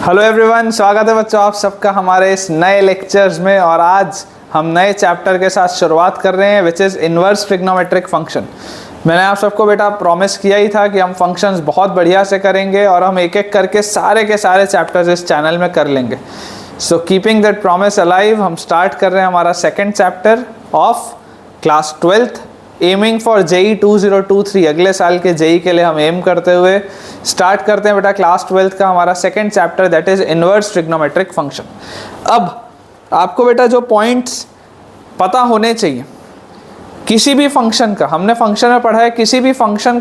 Hello everyone, स्वागत है बच्चों आप सबका हमारे इस नए लेक्चर्स में। और आज हम नए चैप्टर के साथ शुरुआत कर रहे हैं which is inverse trigonometric function. मैंने आप सबको बेटा प्रॉमिस किया ही था कि हम फंक्शंस बहुत बढ़िया से करेंगे और हम एक एक करके सारे के सारे चैप्टर्स इस चैनल में कर लेंगे। So keeping that promise alive, हम स्टार्ट कर रहे हैं हमारा second chapter of class 12th aiming for JEE 2023। अगले साल के JEE के लिए हम एम करते हुए स्टार्ट करते हैं बेटा क्लास 12th का हमारा second chapter that is inverse trigonometric function. अब आपको बेटा जो पॉइंट्स पता होने चाहिए किसी भी फंक्शन का, हमने फंक्शन में पढ़ा है किसी भी फंक्शन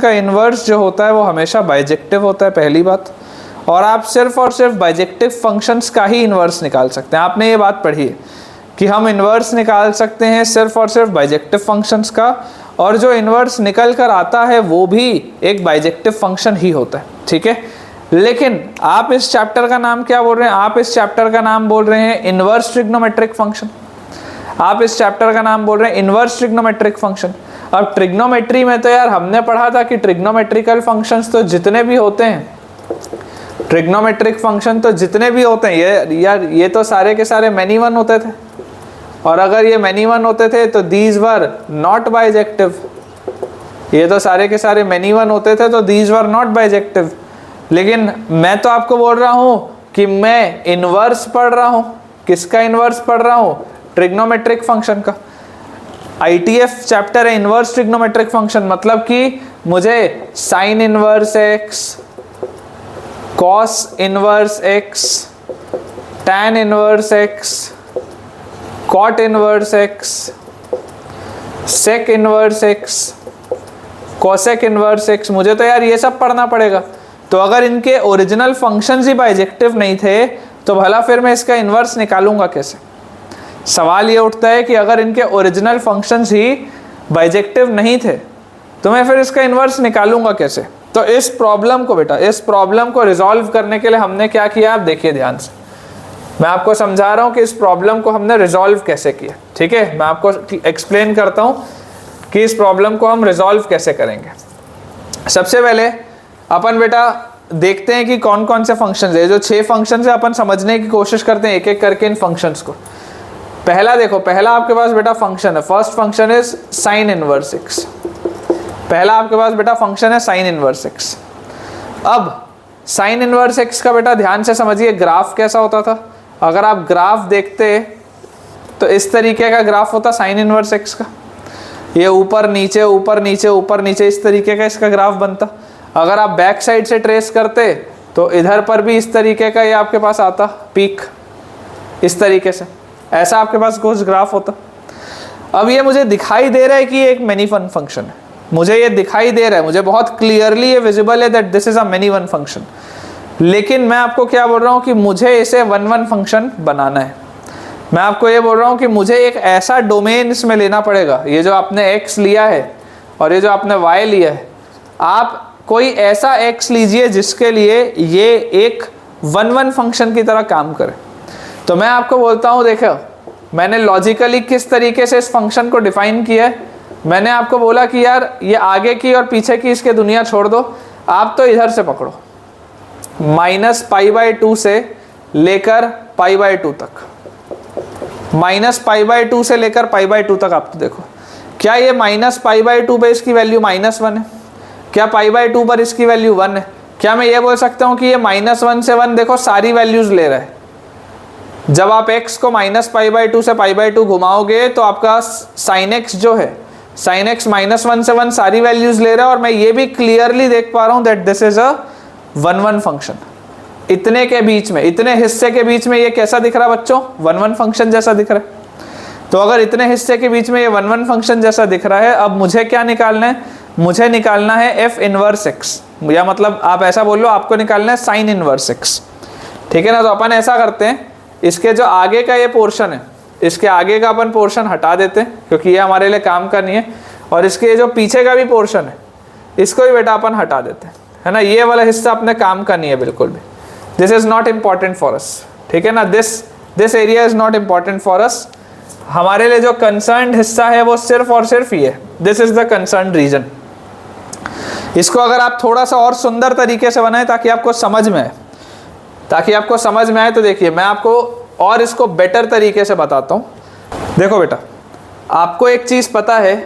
का इन्वर्स जो होता है वो हमेशा बाइजेक्टिव होता है, पहली बात। और आप सिर्फ और सिर्फ बाइजेक्टिव फंक्शंस का ही इन्वर्स निकाल सकते हैं। आपने ये बात पढ़ी है कि हम इन्वर्स निकाल सकते हैं सिर्फ और सिर्फ बाइजेक्टिव फंक्शंस का, और जो इन्वर्स निकल कर आता है वो भी एक बाइजेक्टिव फंक्शन ही होता है, ठीक है। लेकिन आप इस चैप्टर का नाम क्या बोल रहे हैं? आप इस चैप्टर का नाम बोल रहे हैं इन्वर्स ट्रिग्नोमेट्रिक फंक्शन। आप इस चैप्टर का नाम बोल रहे हैं इन्वर्स ट्रिग्नोमेट्रिक फंक्शन। अब ट्रिग्नोमेट्री में तो यार हमने पढ़ा था कि ट्रिग्नोमेट्रिकल फंक्शंस तो जितने भी होते हैं, ट्रिग्नोमेट्रिक फंक्शन तो जितने भी होते हैं ये तो सारे के सारे मैनी वन होते थे। और अगर ये मैनी वन होते थे तो दीज वर नॉट बाइजेक्टिव। ये तो सारे के सारे मैनी वन होते थे तो दीज वर नॉट बाइजेक्टिव। लेकिन मैं तो आपको बोल रहा हूं कि मैं इन्वर्स पढ़ रहा हूं। किसका इन्वर्स पढ़ रहा हूं? ट्रिग्नोमेट्रिक फंक्शन का। ITF चैप्टर है इन्वर्स ट्रिग्नोमेट्रिक फंक्शन, मतलब कि मुझे sine inverse x, cos inverse x, tan inverse x, cot inverse x, sec inverse x, cosec inverse x, मुझे तो यार ये सब पढ़ना पड़ेगा। तो अगर इनके ओरिजिनल फंक्शंस ही बाइजेक्टिव नहीं थे तो भला फिर मैं इसका इन्वर्स निकालूंगा कैसे? सवाल ये उठता है कि अगर इनके ओरिजिनल फंक्शंस ही बाइजेक्टिव नहीं थे तो मैं फिर इसका इन्वर्स निकालूंगा कैसे? तो इस प्रॉब्लम को रिजॉल्व करने के लिए हमने क्या किया, आप देखिए ध्यान से। मैं आपको समझा रहा हूं कि इस प्रॉब्लम को हमने रिजॉल्व कैसे किया, ठीक है। मैं आपको एक्सप्लेन करता हूं कि इस प्रॉब्लम को हम रिजॉल्व कैसे करेंगे। सबसे पहले अपन बेटा देखते हैं कि कौन कौन से फंक्शंस है। जो 6 फंक्शंस है अपन समझने की कोशिश करते हैं एक एक करके इन फंक्शंस को। पहला देखो, पहला आपके पास बेटा फंक्शन है, first function is sine inverse x. पहला आपके पास बेटा फंक्शन है साइन इनवर्स एक्स। अब साइन इनवर्स एक्स का बेटा ध्यान से समझिए ग्राफ कैसा होता था। अगर आप ग्राफ देखते तो इस तरीके का ग्राफ होता साइन इनवर्स एक्स का। ये ऊपर नीचे ऊपर नीचे ऊपर नीचे इस तरीके का इसका ग्राफ बनता। अगर आप बैक साइड से ट्रेस करते तो इधर पर भी इस तरीके का ये आपके पास आता पीक, इस तरीके से ऐसा आपके पास कुछ ग्राफ होता। अब ये मुझे दिखाई दे रहा है कि ये एक मैनी वन फंक्शन है, मुझे ये दिखाई दे रहा है, मुझे बहुत क्लियरली ये विजिबल है that this is a many one function. लेकिन मैं आपको क्या बोल रहा हूँ कि मुझे इसे वन वन फंक्शन बनाना है। मैं आपको ये बोल रहा हूँ कि मुझे एक ऐसा डोमेन इसमें लेना पड़ेगा। ये जो आपने x लिया है और ये जो आपने y लिया है, आप कोई ऐसा x लीजिए जिसके लिए ये एक वन वन फंक्शन की तरह काम करे। तो मैं आपको बोलता हूँ, देखो मैंने लॉजिकली किस तरीके से इस फंक्शन को डिफाइन किया है। मैंने आपको बोला कि यार ये आगे की और पीछे की इसके दुनिया छोड़ दो, आप तो इधर से पकड़ो, -π/2 से लेकर π/2 तक, -π/2 से लेकर π/2 तक। आप तो देखो क्या ये -π/2 पर इसकी वैल्यू -1 है? क्या π/2 पर इसकी वैल्यू 1 है? क्या मैं ये बोल सकता हूँ कि ये -1 से 1 देखो सारी वैल्यूज ले रहा है। जब आप x को -π/2 से π/2 घुमाओगे तो आपका sin x जो है, sin x -1 से 1 सारी वैल्यूज ले रहा है। और मैं ये भी क्लियरली देख पा रहा हूँ that this is a one one function. इतने के बीच में, इतने हिस्से के बीच में ये कैसा दिख रहा है बच्चों? वन वन फंक्शन जैसा दिख रहा है। तो अगर इतने हिस्से के बीच में ये वन वन फंक्शन जैसा दिख रहा है, अब मुझे क्या निकालना है? मुझे निकालना है f इनवर्स x, या मतलब आप ऐसा बोल लो आपको निकालना है साइन इनवर्स x, ठीक है ना। तो अपन ऐसा करते हैं, इसके जो आगे का ये पोर्शन है, इसके आगे का अपन पोर्शन हटा देते हैं क्योंकि ये हमारे लिए काम का नहीं है। और इसके जो पीछे का भी पोर्शन है इसको भी बेटा अपन हटा देते हैं, है ना। ये वाला हिस्सा अपने काम का नहीं है बिल्कुल भी। This is not important for us, ठीक है ना। This area is not important for us. हमारे लिए जो कंसर्न्ड हिस्सा है वो सिर्फ और सिर्फ ये, this is the concerned region. इसको अगर आप थोड़ा सा और सुंदर तरीके से बनाएं ताकि आपको समझ में आए, तो देखिए मैं आपको और इसको बेटर तरीके से बताता हूँ। देखो बेटा, आपको एक चीज़ पता है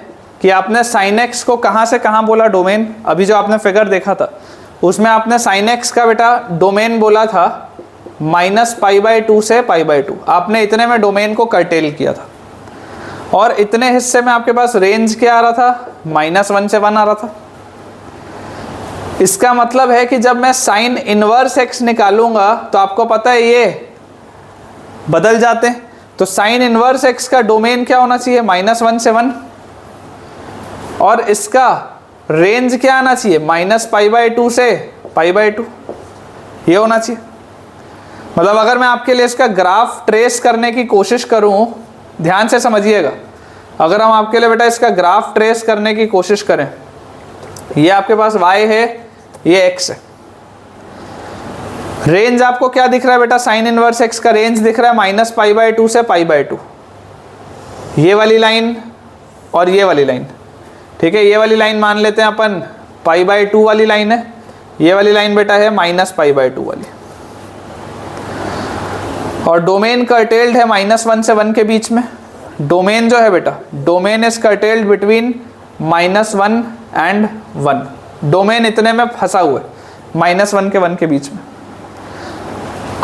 कि आपने साइन एक्स को कहाँ से कहाँ बोला डोमेन, अभी जो आपने फिगर देखा था उसमें आपने साइन एक्स का बेटा डोमेन बोला था -π/2 से π/2। आपने इतने में डोमेन को कर्टेल किया था और इतने हिस्से में आपके पास रेंज क्या आ रहा था, -1 से 1 आ रहा था। इसका मतलब है कि जब मैं साइन इनवर्स एक्स निकालूंगा तो आपको पता है ये बदल जाते हैं। तो साइन इनवर्स एक्स का डोमेन क्या होना चाहिए, -1 से 1, और इसका रेंज क्या आना चाहिए, -π/2 से π/2, ये होना चाहिए। मतलब अगर मैं आपके लिए इसका ग्राफ ट्रेस करने की कोशिश करूं, ध्यान से समझिएगा, अगर हम आपके लिए बेटा इसका ग्राफ ट्रेस करने की कोशिश करें, ये आपके पास y है, ये x है। रेंज आपको क्या दिख रहा है बेटा, साइन इनवर्स x का रेंज दिख रहा है -π/2 से π/2, ये वाली लाइन और ये वाली लाइन। ठीक है, ये वाली लाइन मान लेते हैं अपन π/2 वाली लाइन है, ये वाली लाइन बेटा है -π/2 वाली, और डोमेन कर्टेल्ड है -1 से 1 के बीच में। डोमेन जो है बेटा, domain is curtailed between -1 and 1। Domain इतने में फंसा हुआ है -1 के 1 के बीच में।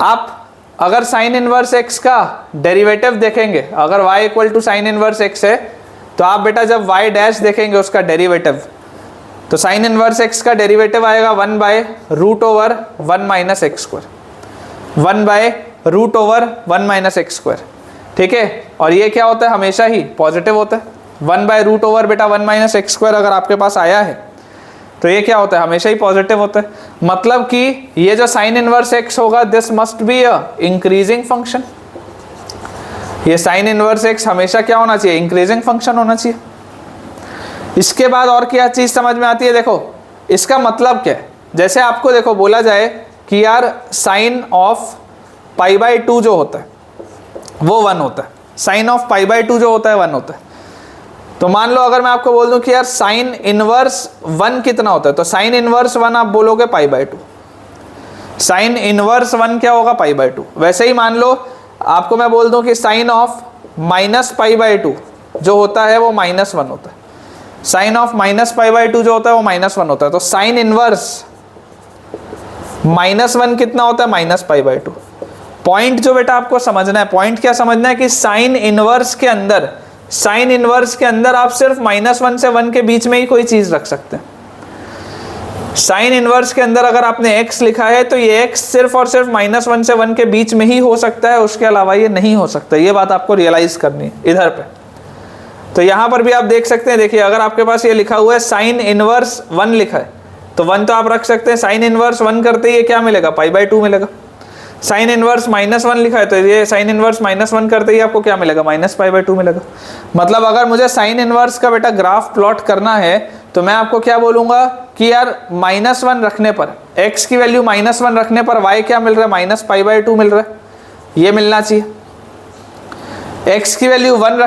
आप अगर साइन इनवर्स x का डेरिवेटिव देखेंगे, अगर y equal to sine inverse x है, तो आप बेटा जब y डैश देखेंगे उसका डेरिवेटिव, तो साइन इनवर्स x का डेरिवेटिव आएगा 1/√1 - x², 1/√1 - x²। ठीक है, और ये क्या होता है, हमेशा ही पॉजिटिव होता है। 1/√1 बेटा 1 - x² अगर आपके पास आया है तो ये क्या होता है, हमेशा ही पॉजिटिव होता है। मतलब कि ये जो साइन इनवर्स x होगा, this must be a increasing function. ये साइन इनवर्स x हमेशा क्या होना चाहिए, इंक्रीजिंग फंक्शन होना चाहिए। इसके बाद और क्या चीज समझ में आती है, देखो इसका मतलब क्या है। जैसे आपको देखो बोला जाए कि यार साइन ऑफ π/2 जो होता है वो 1 होता है, साइन ऑफ π/2 जो होता है 1 होता है। तो मान लो अगर मैं आपको बोल दूं कि यार साइन इनवर्स 1 कितना होता है, तो साइन इनवर्स 1 आप बोलोगे π/2। साइन इनवर्स 1 क्या होगा, π/2। वैसे ही मान लो आपको मैं बोल दूं कि साइन ऑफ -π/2 जो होता है वो -1 होता है, साइन ऑफ -π/2 जो होता है वो -1 होता है। तो साइन इनवर्स -1 कितना होता है, -π/2। पॉइंट जो बेटा आपको समझना है, पॉइंट क्या समझना है कि साइन इनवर्स के अंदर आप सिर्फ -1 से 1 के बीच में ही कोई चीज रख सकते हैं। साइन इनवर्स के अंदर अगर आपने x लिखा है तो ये x सिर्फ और सिर्फ -1 से 1 के बीच में ही हो सकता है, उसके अलावा ये नहीं हो सकता। ये बात आपको रियलाइज करनी है इधर पे। तो यहां पर भी आप देख सकते हैं, देखिए अगर आपके पास ये लिखा हुआ है साइन इनवर्स 1 लिखा है तो 1 तो आप रख सकते हैं। साइन इनवर्स 1 करते ही क्या मिलेगा, π/2 मिलेगा। साइन इनवर्स -1 लिखा है तो ये साइन इनवर्स -1 करते ही आपको क्या मिलेगा, -π/2 मिलेगा। मतलब अगर मुझे साइन इनवर्स का बेटा ग्राफ प्लॉट करना है तो मैं आपको क्या बोलूंगा कि यार -1 रखने पर, x की वैल्यू -1 रखने पर y क्या मिल रहा है, -π/2 मिल रहा है, ये मिलना चाहिए। x की वैल्यू 1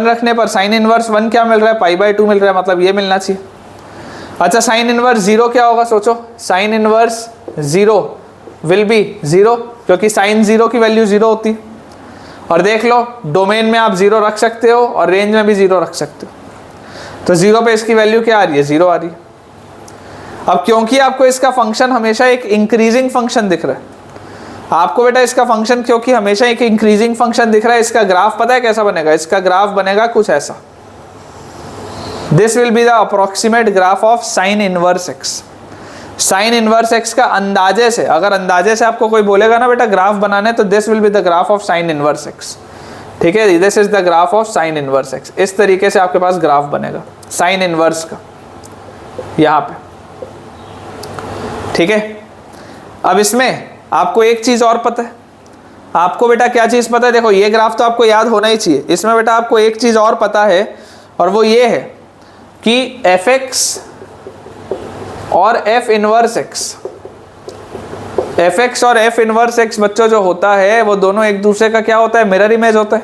रखने पर साइन इनवर्स 1 क्या मिल रहा है, π/2 मिल रहा है, मतलब ये मिलना चाहिए। अच्छा साइन इनवर्स 0 क्या होगा, सोचो। साइन इनवर्स 0 विल बी 0, क्योंकि साइन 0 की वैल्यू 0 होती है। और देख लो डोमेन में आप 0 रख सकते हो और रेंज में भी 0 रख सकते हो। तो 0 पे इसकी वैल्यू क्या आ रही है, 0 आ रही है। अब क्योंकि आपको इसका फंक्शन हमेशा एक इंक्रीजिंग फंक्शन दिख रहा है, आपको बेटा इसका फंक्शन क्योंकि हमेशा एक इंक्रीजिंग फंक्शन दिख रहा है, इसका ग्राफ पता है कैसा बनेगा, इसका ग्राफ बनेगा कुछ ऐसा। This will be the approximate graph of sine inverse x. Sign inverse x का अंदाजे से, अगर अंदाजे से आपको कोई बोलेगा ना बेटा ग्राफ बनाने, तो this will be the graph of sine inverse x. ठीक है, this is the graph of sine inverse x. इस तरीके से आपके पास ग्राफ बनेगा साइन इनवर्स का यहाँ पे। ठीक है, अब इसमें आपको एक चीज और पता है, आपको बेटा क्या चीज पता है, देखो ये ग्राफ तो आपको याद होना ही चाहिए। इसमें बेटा आपको एक चीज और पता है और वो ये है कि fx और f इनवर्स x, fx और f इनवर्स x बच्चों जो होता है वो दोनों एक दूसरे का क्या होता है, मिरर इमेज होता है।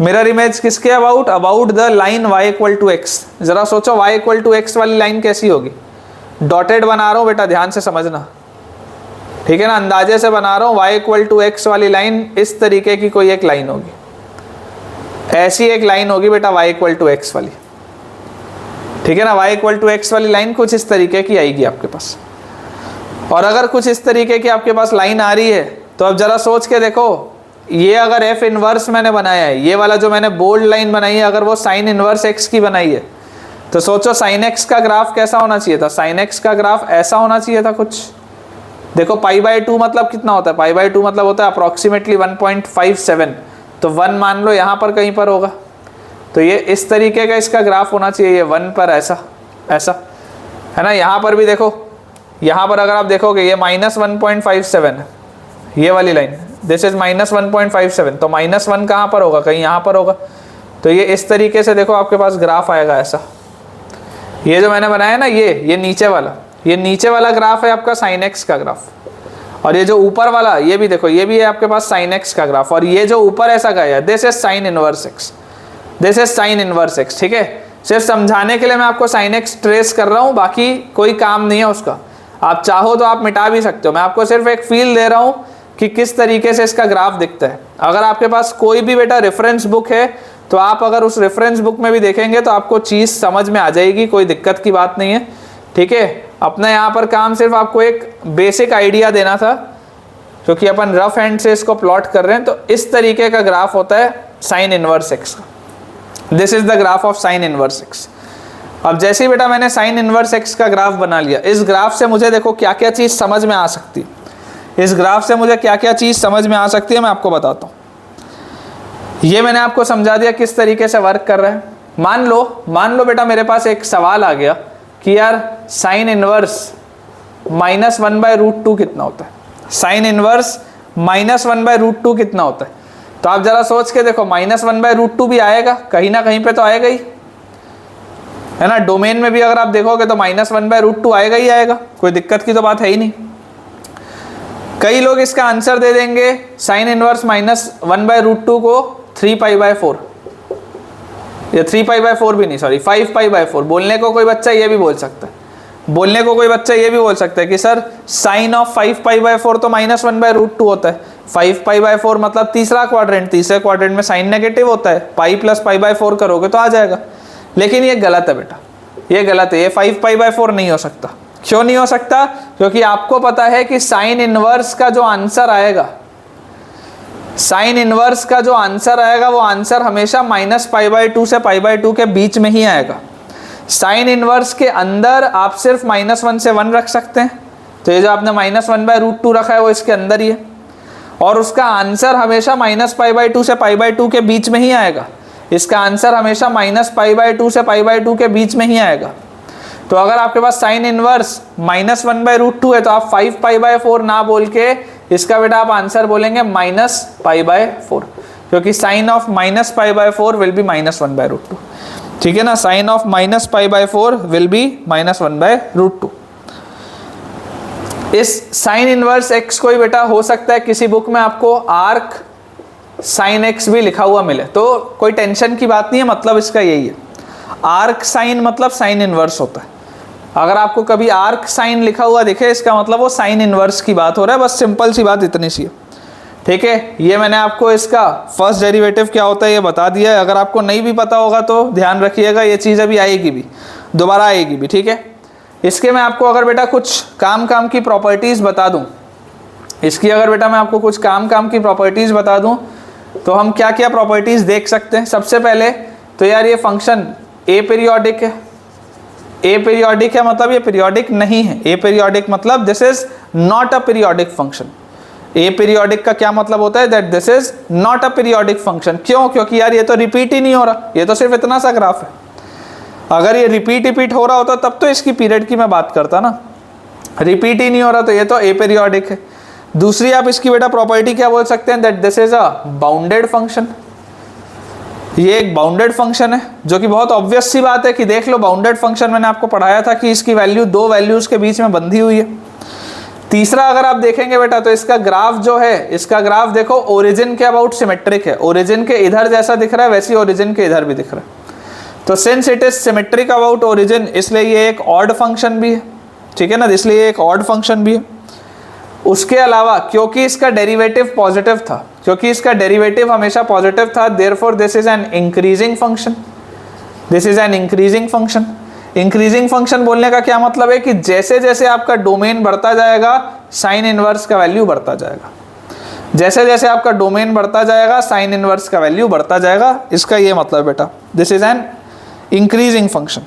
मिरर इमेज किसके about the line y equal to x. जरा सोचो y इक्वल टू एक्स वाली लाइन कैसी होगी, डॉटेड बना रहा हूँ बेटा, ध्यान से समझना, ठीक है ना, अंदाजे से बना रहा हूँ। y इक्वल टू एक्स वाली लाइन इस तरीके की कोई एक लाइन होगी, ऐसी एक लाइन होगी बेटा y इक्वल टू एक्स वाली, ठीक है ना। y इक्वल टू एक्स वाली लाइन कुछ इस तरीके की आएगी आपके पास। और अगर कुछ इस तरीके की आपके पास लाइन आ रही है तो अब जरा सोच के देखो, ये अगर f इनवर्स मैंने बनाया है, ये वाला जो मैंने बोल्ड लाइन बनाई है, अगर वो साइन इनवर्स x की बनाई है तो सोचो साइन x का ग्राफ कैसा होना चाहिए था। साइन x का ग्राफ ऐसा होना चाहिए था कुछ। देखो पाई बाय 2 मतलब कितना होता है, पाई बाय 2 मतलब होता है अप्रोक्सीमेटली 1.57, तो 1 मान लो यहाँ पर कहीं पर होगा, तो ये इस तरीके का इसका ग्राफ होना चाहिए, ये 1 पर ऐसा ऐसा, है ना। यहाँ पर भी देखो, यहाँ पर अगर आप देखोगे ये -1.57 है, ये वाली लाइन, दिस इज -1.57, तो -1 कहाँ पर होगा, कहीं यहाँ पर होगा। तो ये इस तरीके से देखो आपके पास ग्राफ आएगा ऐसा। ये जो मैंने बनाया ना, ये नीचे वाला, ये नीचे वाला ग्राफ है आपका साइन एक्स का ग्राफ, और ये जो ऊपर वाला ये भी देखो, ये भी है आपके पास साइन एक्स का ग्राफ, और ये जो ऊपर ऐसा गया है this is sine inverse x, this is sine inverse x, ठीक है। सिर्फ समझाने के लिए मैं आपको साइन एक्स ट्रेस कर रहा हूँ, बाकी कोई काम नहीं है उसका। आप चाहो तो आप मिटा भी सकते हो, मैं आपको सिर्फ एक फील दे रहा हूँ कि किस तरीके से इसका ग्राफ दिखता है। अगर आपके पास कोई भी बेटा रेफरेंस बुक है तो आप अगर उस रेफरेंस बुक में भी देखेंगे तो आपको चीज़ समझ में आ जाएगी, कोई दिक्कत की बात नहीं है, ठीक है। अपना यहाँ पर काम सिर्फ आपको एक बेसिक आइडिया देना था, क्योंकि अपन रफ हैंड से इसको प्लॉट कर रहे हैं। तो इस तरीके का ग्राफ होता है साइन इनवर्स एक्स का, this is the graph of sine inverse x. अब जैसे ही बेटा मैंने साइन इनवर्स एक्स का ग्राफ बना लिया, इस ग्राफ से मुझे देखो क्या क्या चीज़ समझ में आ सकती है, इस ग्राफ से मुझे क्या क्या चीज़ समझ में आ सकती है मैं आपको बताता हूँ। ये मैंने आपको समझा दिया किस तरीके से वर्क कर रहा है। मान लो बेटा मेरे पास एक सवाल आ गया कि यार साइन इनवर्स -1/√2 कितना होता है, साइन इनवर्स -1/√2 कितना होता है। तो आप जरा सोच के देखो, -1/√2 भी आएगा कहीं ना कहीं पे, तो आएगा ही, है ना। डोमेन में भी अगर आप देखोगे तो -1/√2 आएगा ही आएगा, कोई दिक्कत की तो बात है ही नहीं। कई लोग इसका आंसर दे देंगे साइन इनवर्स -1/√2 को 3π/4, या 3π/4 भी नहीं, सॉरी 5π/4। बोलने को कोई बच्चा ये भी बोल सकता है, बोलने को कोई बच्चा ये भी बोल सकता है कि सर साइन ऑफ 5π/4 तो -1/√2 होता है, 5π/4 मतलब तीसरा क्वाड्रेंट, तीसरे क्वाड्रेंट में साइन नेगेटिव होता है, पाई प्लस π/4 करोगे तो आ जाएगा। लेकिन ये गलत है बेटा, ये गलत है, ये 5π/4 नहीं हो सकता। क्यों नहीं हो सकता? क्योंकि आपको पता है कि साइन इनवर्स का जो आंसर आएगा, साइन इनवर्स का जो आंसर आएगा वो आंसर हमेशा -π/2 से π/2 के बीच में ही आएगा। साइन इनवर्स के अंदर आप सिर्फ -1 से 1 रख सकते हैं, तो ये जो आपने -1/√2 रखा है वो इसके अंदर ही है, और उसका आंसर हमेशा -π/2 से π/2 के बीच में ही आएगा। इसका आंसर हमेशा -π/2 से π/2 के बीच में ही आएगा। तो अगर आपके पास साइन इनवर्स -1/√2 है तो आप 5π/4 ना बोल के इसका बेटा आप आंसर बोलेंगे -π/4, क्योंकि साइन ऑफ -π/4 विल बी -1/√2, ठीक है ना। Sine of -π/4 will be -1/√2। इस साइन इनवर्स एक्स को ही बेटा हो सकता है किसी बुक में आपको आर्क साइन एक्स भी लिखा हुआ मिले, तो कोई टेंशन की बात नहीं है, मतलब इसका यही है। आर्क साइन मतलब साइन इनवर्स होता है। अगर आपको कभी आर्क साइन लिखा हुआ दिखे, इसका मतलब वो साइन इनवर्स की बात हो रहा है, बस सिंपल सी बात इतनी सी है, ठीक है। ये मैंने आपको इसका फर्स्ट डेरिवेटिव क्या होता है ये बता दिया है। अगर आपको नहीं भी पता होगा तो ध्यान रखिएगा, ये चीज़ अभी आएगी भी, दोबारा आएगी भी, ठीक है। इसके मैं आपको अगर बेटा कुछ काम की प्रॉपर्टीज़ बता दूँ, इसकी अगर बेटा मैं आपको कुछ काम की प्रॉपर्टीज़ बता दूँ तो हम क्या क्या प्रॉपर्टीज़ देख सकते हैं। सबसे पहले तो यार ये फंक्शन ए पीरियोडिक है। ए पीरियोडिक है मतलब ये पीरियोडिक नहीं है। ए पीरियोडिक मतलब this is not a periodic function. A periodic का क्या मतलब होता है? That this is not a periodic function. क्यों? क्योंकि यार ये तो रिपीट ही नहीं हो रहा, ये तो सिर्फ इतना सा ग्राफ है। अगर ये रिपीट हो रहा होता तब तो इसकी पीरियड की मैं बात करता ना, रिपीट ही नहीं हो रहा तो ये तो ए पीरियोडिक है। दूसरी आप इसकी बेटा प्रॉपर्टी क्या बोल सकते हैं? That this is a bounded function. ये एक बाउंडेड फंक्शन है, जो कि बहुत ऑब्वियस सी बात है कि देख लो बाउंडेड फंक्शन मैंने आपको पढ़ाया था कि इसकी वैल्यू दो वैल्यूज के बीच में बंधी हुई है। तीसरा अगर आप देखेंगे बेटा तो इसका ग्राफ जो है, इसका ग्राफ देखो ओरिजिन के अबाउट सिमेट्रिक है। ओरिजिन के इधर जैसा दिख रहा है वैसे ही ओरिजिन के इधर भी दिख रहा है। तो since it is symmetric about origin, इसलिए ये एक ऑड फंक्शन भी है, ठीक है ना, इसलिए एक ऑड फंक्शन भी है। उसके अलावा क्योंकि इसका डेरिवेटिव पॉजिटिव था, क्योंकि इसका डेरिवेटिव हमेशा पॉजिटिव था, therefore this is an increasing function, this is an increasing function. Increasing function बोलने का क्या मतलब है कि जैसे जैसे आपका डोमेन बढ़ता जाएगा साइन इनवर्स का वैल्यू बढ़ता जाएगा, जैसे जैसे आपका डोमेन बढ़ता जाएगा साइन इनवर्स का वैल्यू बढ़ता जाएगा, इसका ये मतलब बेटा this is an increasing function.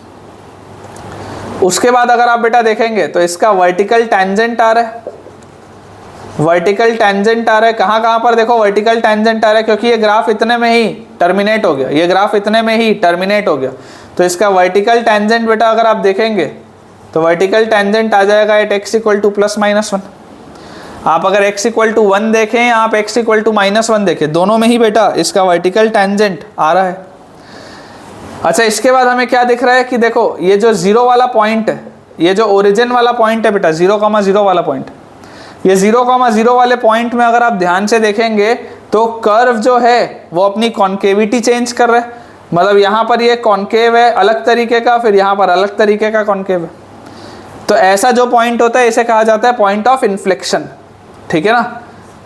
उसके बाद अगर आप बेटा देखेंगे तो इसका वर्टिकल टेंजेंट आ रहा है, वर्टिकल टेंजेंट आ रहा है, कहाँ कहाँ पर देखो वर्टिकल टेंजेंट आ रहा है, क्योंकि ये ग्राफ इतने में ही टर्मिनेट हो गया, ये ग्राफ इतने में ही टर्मिनेट हो गया, तो इसका वर्टिकल टेंजेंट बेटा अगर आप देखेंगे तो वर्टिकल टेंजेंट आ जाएगा at x equal to plus minus 1। आप अगर x इक्वल टू 1 देखें या आप x इक्वल टू माइनस 1 देखें, दोनों में ही बेटा इसका वर्टिकल टेंजेंट आ रहा है। अच्छा, इसके बाद हमें क्या दिख रहा है कि देखो ये जो 0 वाला पॉइंट है, ये जो ओरिजिन वाला पॉइंट है बेटा 0,0 वाला पॉइंट, ये 0,0 वाले पॉइंट में अगर आप ध्यान से देखेंगे तो कर्व जो है वो अपनी कॉन्केविटी चेंज कर रहा है, मतलब यहाँ पर ये कॉन्केव है अलग तरीके का, फिर यहाँ पर अलग तरीके का कॉन्केव है। तो ऐसा जो पॉइंट होता है इसे कहा जाता है पॉइंट ऑफ इन्फ्लेक्शन, ठीक है ना।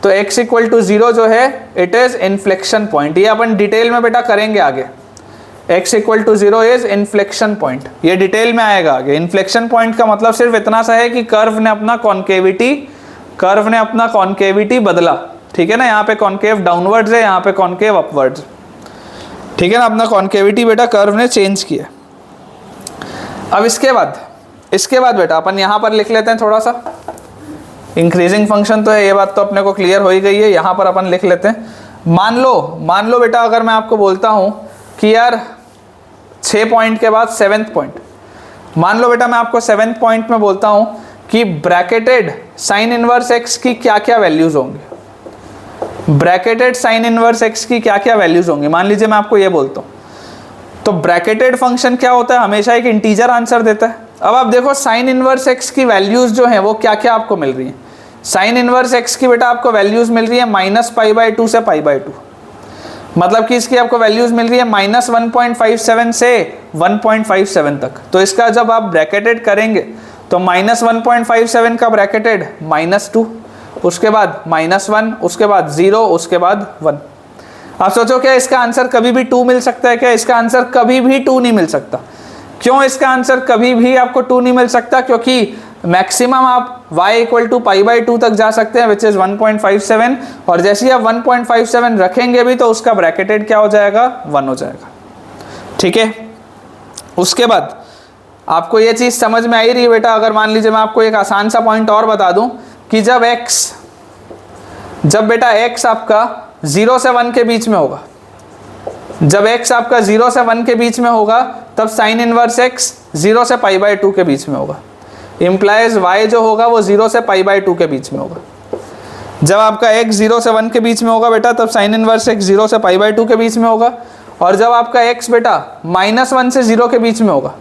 तो x इक्वल टू 0 जो है इट इज इन्फ्लेक्शन पॉइंट, ये अपन डिटेल में बेटा करेंगे आगे। x equal to 0 is inflection point, ये डिटेल में आएगा आगे। इन्फ्लेक्शन पॉइंट का मतलब सिर्फ इतना सा है कि कर्व ने अपना कॉन्केविटी बदला, ठीक है ना। यहाँ पे कॉन्केव डाउनवर्ड्स है, यहाँ पे कॉन्केव अपवर्ड्स, ठीक है ना। अपना कॉन्केविटी बेटा कर्व ने चेंज किया। अब इसके बाद बेटा अपन यहाँ पर लिख लेते हैं थोड़ा सा, इंक्रीजिंग फंक्शन तो है, ये बात तो अपने को क्लियर हो ही गई है। यहाँ पर अपन लिख लेते हैं, मान लो बेटा अगर मैं आपको बोलता हूँ कि यार 6 पॉइंट के बाद 7th पॉइंट, मान लो बेटा मैं आपको 7th पॉइंट में बोलता हूँ कि ब्रैकेटेड साइन इनवर्स एक्स की क्या क्या वैल्यूज होंगे, ब्रैकेटेड साइन इनवर्स एक्स की क्या क्या वैल्यूज होंगी, मान लीजिए मैं आपको ये बोलता हूँ। तो ब्रैकेटेड फंक्शन क्या होता है, हमेशा एक इंटीजर आंसर देता है। अब आप देखो साइन इनवर्स एक्स की वैल्यूज जो हैं वो क्या क्या आपको मिल रही हैं। साइन इनवर्स एक्स की बेटा आपको वैल्यूज मिल रही है -π/2 से π/2, मतलब कि इसकी आपको वैल्यूज मिल रही है -1.57 से 1.57 तक। तो इसका जब आप ब्रैकेटेड करेंगे तो -1.57 का ब्रैकेटेड -2, उसके बाद -1, उसके बाद 0, उसके बाद 1। आप सोचो क्या इसका आंसर कभी भी 2 मिल सकता है क्या? इसका आंसर कभी भी 2 नहीं मिल सकता। क्यों इसका आंसर कभी भी आपको 2 नहीं मिल सकता? क्योंकि मैक्सिमम आप y इक्वल टू π/2 तक जा सकते हैं विच इज 1.57, और जैसे ही आप 1.57 रखेंगे भी तो उसका ब्रैकेटेड क्या हो जाएगा, 1 हो जाएगा, ठीक है। उसके बाद आपको ये चीज़ समझ में आई रही है बेटा। अगर मान लीजिए मैं आपको एक आसान सा पॉइंट और बता दूं कि जब बेटा x आपका 0 से 1 के बीच में होगा, जब x आपका 0 से 1 के बीच में होगा तब साइन इनवर्स x 0 से π/2 के बीच में होगा, इम्प्लाइज y जो होगा वो 0 से π/2 के बीच में होगा। जब आपका x 0 से 1 के बीच में होगा बेटा तब साइन इनवर्स x 0 से π/2 के बीच में होगा, और जब आपका x बेटा -1 से 0 के बीच में होगा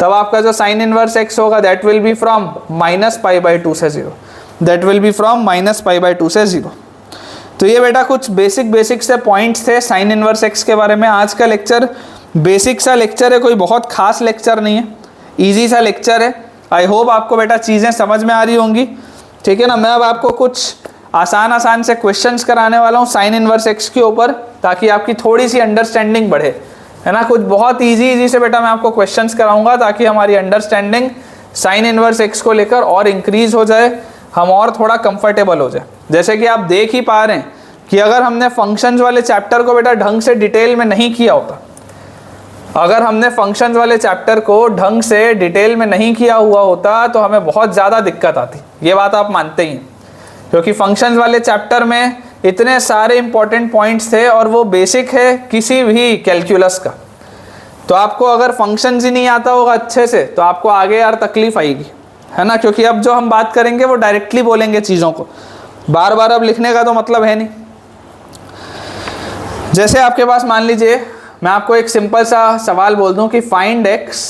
तब आपका जो साइन इनवर्स x होगा दैट विल बी फ्रॉम -π/2 से 0, दैट विल बी फ्रॉम -π/2 से 0। तो ये बेटा कुछ बेसिक से पॉइंट्स थे साइन इनवर्स x के बारे में। आज का लेक्चर बेसिक सा लेक्चर है, कोई बहुत खास लेक्चर नहीं है, इजी सा लेक्चर है। आई होप आपको बेटा चीज़ें समझ में आ रही होंगी, ठीक है ना। मैं अब आपको कुछ आसान से क्वेश्चंस कराने वाला हूँ साइन इनवर्स x के ऊपर, ताकि आपकी थोड़ी सी अंडरस्टैंडिंग बढ़े, है ना। कुछ बहुत इजी से बेटा मैं आपको क्वेश्चंस कराऊंगा ताकि हमारी अंडरस्टैंडिंग साइन इनवर्स x को लेकर और इंक्रीज हो जाए, हम और थोड़ा कंफर्टेबल हो जाए। जैसे कि आप देख ही पा रहे हैं कि अगर हमने फंक्शंस वाले चैप्टर को बेटा ढंग से डिटेल में नहीं किया होता, अगर हमने फंक्शंस वाले चैप्टर को ढंग से डिटेल में नहीं किया हुआ होता तो हमें बहुत ज़्यादा दिक्कत आती, ये बात आप मानते ही हैं। क्योंकि फंक्शंस वाले चैप्टर में इतने सारे इंपॉर्टेंट पॉइंट्स थे और वो बेसिक है किसी भी कैलकुलस का। तो आपको अगर फंक्शंस ही नहीं आता होगा अच्छे से तो आपको आगे यार तकलीफ आएगी, है ना। क्योंकि अब जो हम बात करेंगे वो डायरेक्टली बोलेंगे चीज़ों को, बार बार अब लिखने का तो मतलब है नहीं। जैसे आपके पास मान लीजिए मैं आपको एक सिंपल सा सवाल बोल दूं कि find x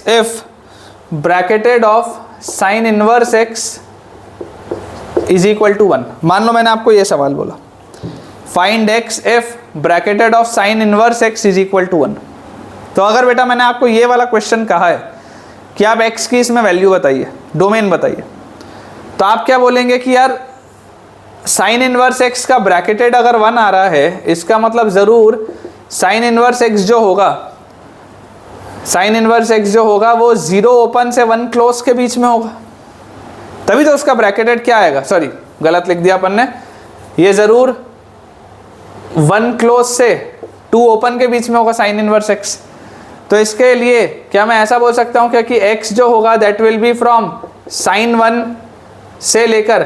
if bracketed of sine inverse x is equal to 1। मान लो मैंने आपको ये सवाल बोला, find x if bracketed of sine inverse x is equal to 1। तो अगर बेटा मैंने आपको ये वाला क्वेश्चन कहा है कि आप x की इसमें वैल्यू बताइए, डोमेन बताइए, तो आप क्या बोलेंगे कि यार साइन इनवर्स x का ब्रैकेटेड अगर 1 आ रहा है, इसका मतलब ज़रूर साइन इनवर्स x जो होगा, साइन इनवर्स x जो होगा वो 0 ओपन से 1 क्लोज के बीच में होगा, तभी तो उसका ब्रैकेटेड क्या आएगा। सॉरी गलत लिख दिया अपन ने, ये ज़रूर 1 क्लोज से 2 ओपन के बीच में होगा साइन इनवर्स x। तो इसके लिए क्या मैं ऐसा बोल सकता हूँ कि x जो होगा that will be from sine 1 से लेकर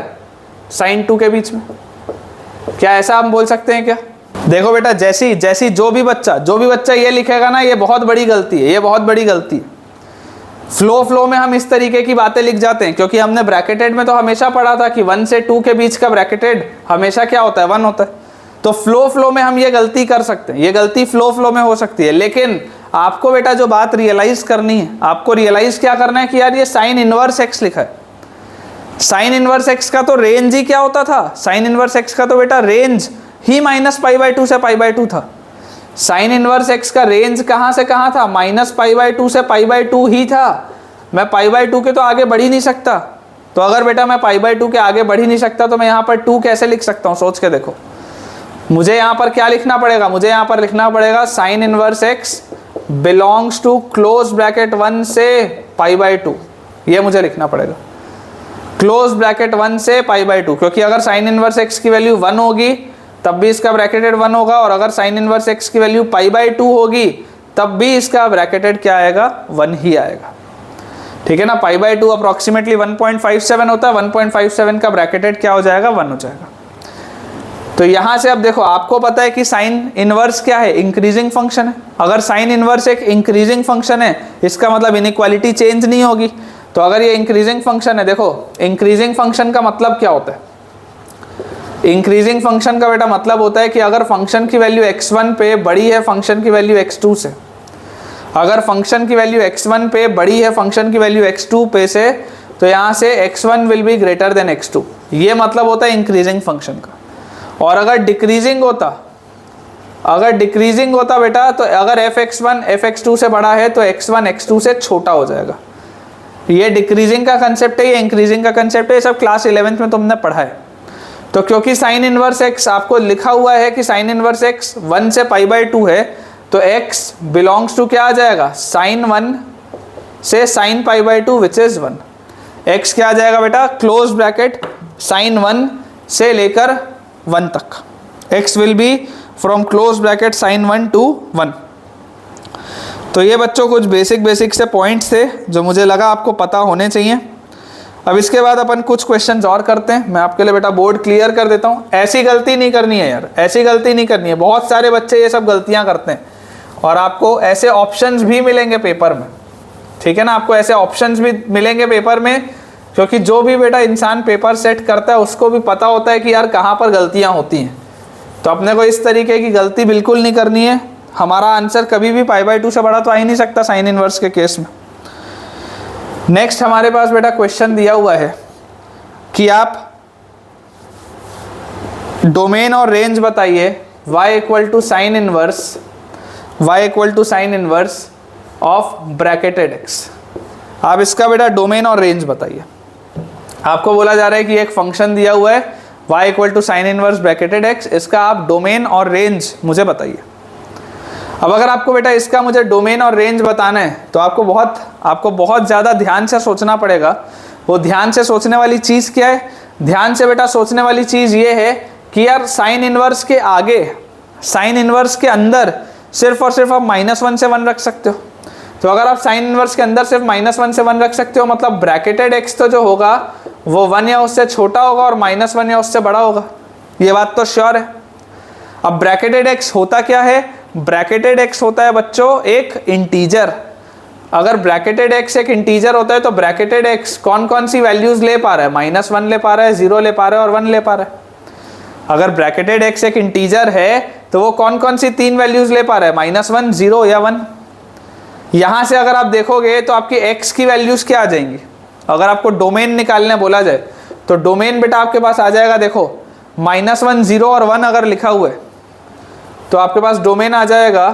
साइन 2 के बीच में, क्या ऐसा हम बोल सकते हैं क्या? देखो बेटा जैसी जो भी बच्चा ये लिखेगा ना, ये बहुत बड़ी गलती है, ये बहुत बड़ी गलती है। फ्लो में हम इस तरीके की बातें लिख जाते हैं, क्योंकि हमने ब्रैकेटेड में तो हमेशा पढ़ा था कि 1 से 2 के बीच का ब्रैकेटेड हमेशा क्या होता है, 1 होता है। तो फ्लो में हम ये गलती कर सकते हैं, ये गलती फ्लो में हो सकती है। लेकिन आपको बेटा जो बात रियलाइज करनी है, आपको रियलाइज क्या करना है कि यार ये साइन इनवर्स एक्स लिखा है। साइन इनवर्स एक्स का तो रेंज ही क्या होता था, साइन इनवर्स एक्स का तो बेटा रेंज ही -π/2 से π/2 था। साइन इनवर्स एक्स का रेंज कहाँ से कहाँ था, -π/2 से π/2 ही था। मैं π/2 के तो आगे बढ़ ही नहीं सकता। तो अगर बेटा मैं π/2 के आगे बढ़ ही नहीं सकता तो मैं यहाँ पर 2 कैसे लिख सकता हूँ, सोच के देखो। मुझे यहाँ पर क्या लिखना पड़ेगा, मुझे यहाँ पर लिखना पड़ेगा sine inverse x belongs to close bracket 1 से π/2, ये मुझे लिखना पड़ेगा, क्लोज ब्रैकेट 1 से π/2। क्योंकि अगर साइन इनवर्स एक्स की वैल्यू 1 होगी तब भी इसका ब्रैकेटेड 1 होगा, और अगर साइन इनवर्स एक्स की वैल्यू π/2 होगी तब भी इसका ब्रैकेटेड क्या आएगा, 1 ही आएगा। ठीक है ना, π/2 अप्रॉक्सीमेटली 1.57 होता है, 1.57 का ब्रैकेटेड क्या हो जाएगा, 1 हो जाएगा। तो यहाँ से अब देखो, आपको पता है कि साइन इनवर्स क्या है, इंक्रीजिंग फंक्शन है। अगर साइन इनवर्स एक इंक्रीजिंग फंक्शन है, इसका मतलब इनइक्वालिटी चेंज नहीं होगी। तो अगर ये इंक्रीजिंग फंक्शन है, देखो इंक्रीजिंग फंक्शन का मतलब क्या होता है, इंक्रीजिंग फंक्शन का बेटा मतलब होता है कि अगर फंक्शन की वैल्यू x1 पे बड़ी है फंक्शन की वैल्यू x2 से, अगर फंक्शन की वैल्यू x1 पे बड़ी है फंक्शन की वैल्यू x2 पे से, तो यहाँ से x1 will be greater than x2, ये मतलब होता है इंक्रीजिंग फंक्शन का। और अगर डिक्रीजिंग होता बेटा, तो अगर fx1 fx2 से बड़ा है तो x1 x2 से छोटा हो जाएगा। ये डिक्रीजिंग का कंसेप्ट है, ये इंक्रीजिंग का कंसेप्ट है, ये सब क्लास 11th में तुमने पढ़ा है। तो क्योंकि साइन इनवर्स x आपको लिखा हुआ है कि साइन इनवर्स x 1 से π/2 है, तो x बिलोंग्स टू क्या आ जाएगा, साइन 1 से साइन π/2 विच इज 1। x क्या आ जाएगा बेटा, क्लोज ब्रैकेट साइन 1 से लेकर 1 तक, x will be from close bracket sine 1 to 1। तो ये बच्चों कुछ बेसिक से पॉइंट्स थे जो मुझे लगा आपको पता होने चाहिए। अब इसके बाद अपन कुछ क्वेश्चंस और करते हैं। मैं आपके लिए बेटा बोर्ड क्लियर कर देता हूँ। ऐसी गलती नहीं करनी है यार, ऐसी गलती नहीं करनी है। बहुत सारे बच्चे ये सब गलतियाँ करते हैं और आपको ऐसे ऑप्शंस भी मिलेंगे पेपर में, ठीक है ना, आपको ऐसे ऑप्शंस भी मिलेंगे पेपर में, क्योंकि जो भी बेटा इंसान पेपर सेट करता है उसको भी पता होता है कि यार कहाँ पर गलतियाँ होती हैं। तो अपने को इस तरीके की गलती बिल्कुल नहीं करनी है। हमारा आंसर कभी भी π/2 से बड़ा तो आ ही नहीं सकता साइन इनवर्स के केस में। नेक्स्ट हमारे पास बेटा क्वेश्चन दिया हुआ है कि आप डोमेन और रेंज बताइए y equal to sine inverse of bracketed x। आप इसका बेटा डोमेन और रेंज बताइए। आपको बोला जा रहा है कि एक फंक्शन दिया हुआ है y equal to sine inverse bracketed x, इसका आप डोमेन और रेंज मुझे बताइए। अब अगर आपको बेटा इसका मुझे डोमेन और रेंज बताना है तो आपको बहुत ज़्यादा ध्यान से सोचना पड़ेगा। वो ध्यान से सोचने वाली चीज़ क्या है, ध्यान से बेटा सोचने वाली चीज़ ये है कि यार साइन इनवर्स के आगे, साइन इनवर्स के अंदर सिर्फ और सिर्फ आप -1 से 1 रख सकते हो। तो अगर आप साइन इनवर्स के अंदर सिर्फ -1 से 1 रख सकते हो, मतलब ब्रैकेटेड x तो जो होगा वो 1 या उससे छोटा होगा और -1 या उससे बड़ा होगा, ये बात तो श्योर है। अब ब्रैकेटेड x होता क्या है, ब्रैकेटेड x होता है बच्चों एक इंटीजर। अगर ब्रैकेटेड x एक इंटीजर होता है तो ब्रैकेटेड x कौन कौन सी वैल्यूज ले पा रहा है, -1 ले पा रहा है, 0 ले पा रहा है और 1 ले पा रहा है। अगर ब्रैकेटेड x एक इंटीजर है तो वो कौन कौन सी 3 वैल्यूज ले पा रहा है, -1, 0 या 1। यहाँ से अगर आप देखोगे तो आपकी x की वैल्यूज क्या आ जाएंगी। अगर आपको डोमेन निकालने बोला जाए तो डोमेन बेटा आपके पास आ जाएगा, देखो -1, 0 और 1 अगर लिखा हुआ है तो आपके पास डोमेन आ जाएगा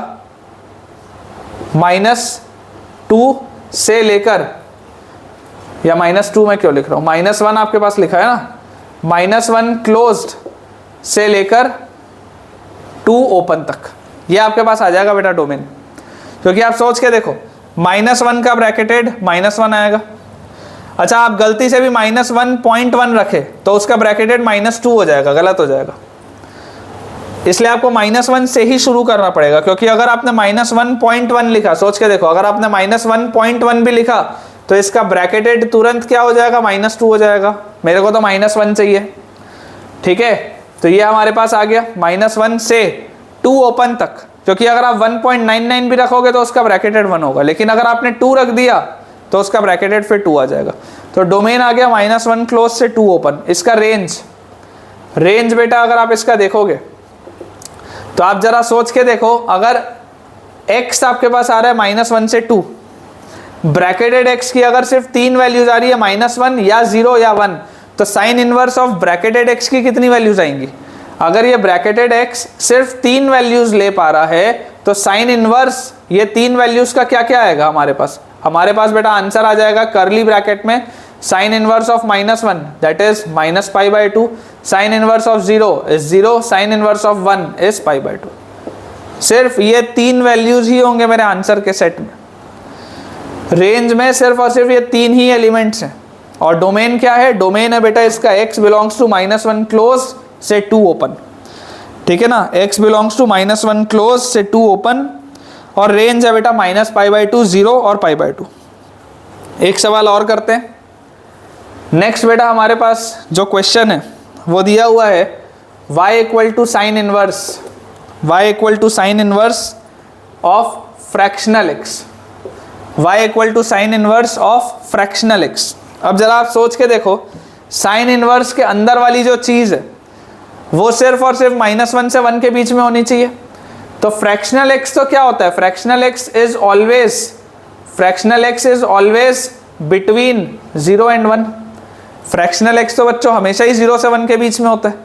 -2 से लेकर, या -2 मैं क्यों लिख रहा हूँ, -1 आपके पास लिखा है ना, -1 क्लोज्ड से लेकर 2 ओपन तक, ये आपके पास आ जाएगा बेटा डोमेन। क्योंकि आप सोच के देखो, -1 का ब्रैकेटेड -1 आएगा। अच्छा, आप गलती से भी -1.1 रखे तो उसका ब्रैकेटेड -2 हो जाएगा, गलत हो जाएगा। इसलिए आपको -1 से ही शुरू करना पड़ेगा। क्योंकि अगर आपने -1.1 लिखा, सोच के देखो, अगर आपने -1.1 भी लिखा तो इसका ब्रैकेटेड तुरंत क्या हो जाएगा, -2 हो जाएगा। मेरे को तो -1 चाहिए, ठीक है। तो ये हमारे पास आ गया -1 से 2 ओपन तक। क्योंकि अगर आप 1.99 भी रखोगे तो उसका ब्रैकेटेड 1 होगा, लेकिन अगर आपने 2 रख दिया तो उसका ब्रैकेटेड फिर 2 आ जाएगा। तो डोमेन आ गया -1 क्लोज से 2 ओपन। इसका रेंज बेटा अगर आप इसका देखोगे तो आप जरा सोच के देखो, अगर x आपके पास आ रहा है -1 से 2, ब्रैकेटेड x की अगर सिर्फ 3 वैल्यूज आ रही है, -1 या 0 या 1, तो sign inverse of bracketed x की कितनी वैल्यूज आएंगी। अगर ये ब्रैकेटेड x सिर्फ 3 वैल्यूज ले पा रहा है तो साइन इनवर्स ये 3 वैल्यूज का क्या क्या आएगा हमारे पास बेटा आंसर आ जाएगा कर्ली ब्रैकेट में sine inverse of -1 that is -π/2, sine inverse of 0 is 0, sine inverse of 1 is π/2। सिर्फ ये 3 वैल्यूज ही होंगे मेरे आंसर के सेट में। रेंज में सिर्फ और सिर्फ ये 3 ही एलिमेंट्स हैं। और डोमेन क्या है, डोमेन है बेटा इसका x बिलोंग्स टू -1 क्लोज से 2 ओपन, ठीक है ना, x बिलोंग्स टू -1 क्लोज से 2 ओपन, और रेंज है बेटा -π/2, 0 और π/2। एक सवाल और करते हैं। नेक्स्ट बेटा हमारे पास जो क्वेश्चन है वो दिया हुआ है y equal to sine inverse of fractional x, y equal to sine inverse of fractional x। अब जरा आप सोच के देखो, साइन इनवर्स के अंदर वाली जो चीज़ है वो सिर्फ और सिर्फ -1 से 1 के बीच में होनी चाहिए। तो फ्रैक्शनल x तो क्या होता है, fractional x is always between 0 and 1। Fractional x तो बच्चों हमेशा ही 0 से 1 के बीच में होता है।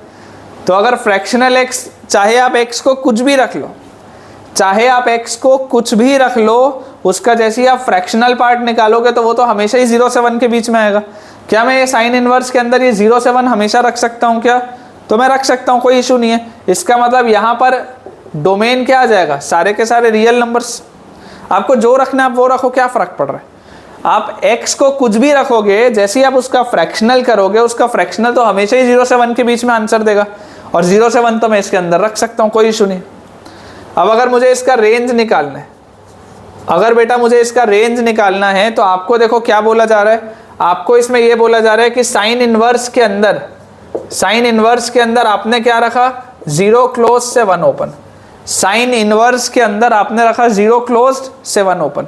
तो अगर फ्रैक्शनल x, चाहे आप x को कुछ भी रख लो, उसका जैसे ही आप फ्रैक्शनल पार्ट निकालोगे तो वो तो हमेशा ही 0 से 1 के बीच में आएगा। क्या मैं ये साइन इनवर्स के अंदर ये 0 से 1 हमेशा रख सकता हूँ क्या, तो मैं रख सकता हूँ, कोई इशू नहीं है। इसका मतलब यहाँ पर डोमेन क्या आ जाएगा, सारे के सारे रियल नंबर्स। आपको जो रखना है आप वो रखो, क्या फ़र्क पड़ रहा है। आप x को कुछ भी रखोगे, जैसे ही आप उसका फ्रैक्शनल करोगे, उसका फ्रैक्शनल तो हमेशा ही 0 से 1 के बीच में आंसर देगा, और 0 से 1 तो मैं इसके अंदर रख सकता हूँ, कोई इशू नहीं। अब अगर मुझे इसका रेंज निकालना है, अगर बेटा मुझे इसका रेंज निकालना है तो आपको देखो क्या बोला जा रहा है, आपको इसमें यह बोला जा रहा है कि साइन इनवर्स के अंदर आपने क्या रखा, 0 क्लोज से 1 ओपन। साइन इनवर्स के अंदर आपने रखा 0 क्लोज से 1 ओपन।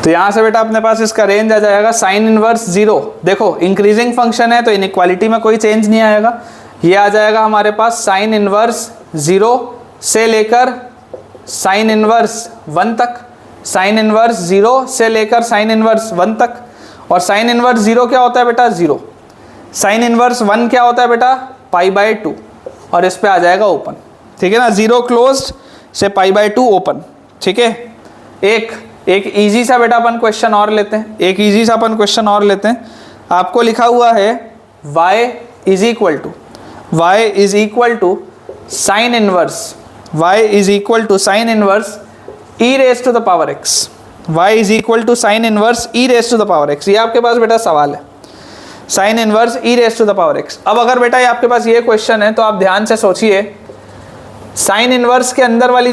तो यहां से बेटा अपने पास इसका रेंज आ जाएगा साइन इनवर्स 0। देखो इंक्रीजिंग फंक्शन है तो इनइक्वालिटी में कोई चेंज नहीं आएगा। ये आ जाएगा हमारे पास साइन इनवर्स 0 से लेकर साइन इनवर्स 1 तक, साइन इनवर्स 0 से लेकर साइन इनवर्स 1 तक। और साइन इनवर्स 0 क्या होता है बेटा, 0। साइन इनवर्स 1 क्या होता है बेटा, π/2, और इस पे आ जाएगा ओपन, ठीक है ना। 0 क्लोज्ड से π/2 ओपन, ठीक है। एक इजी सा बेटा अपन क्वेश्चन और लेते हैं, आपको लिखा हुआ है y is equal to sine inverse e raise to the power x, y is equal to sine inverse e raise to the power x। ये आपके पास बेटा सवाल है, sine inverse e raise to the power x। अब अगर बेटा ये आपके पास ये क्वेश्चन है तो आप ध्यान से सोचिए, साइन इनवर्स के अंदर वाली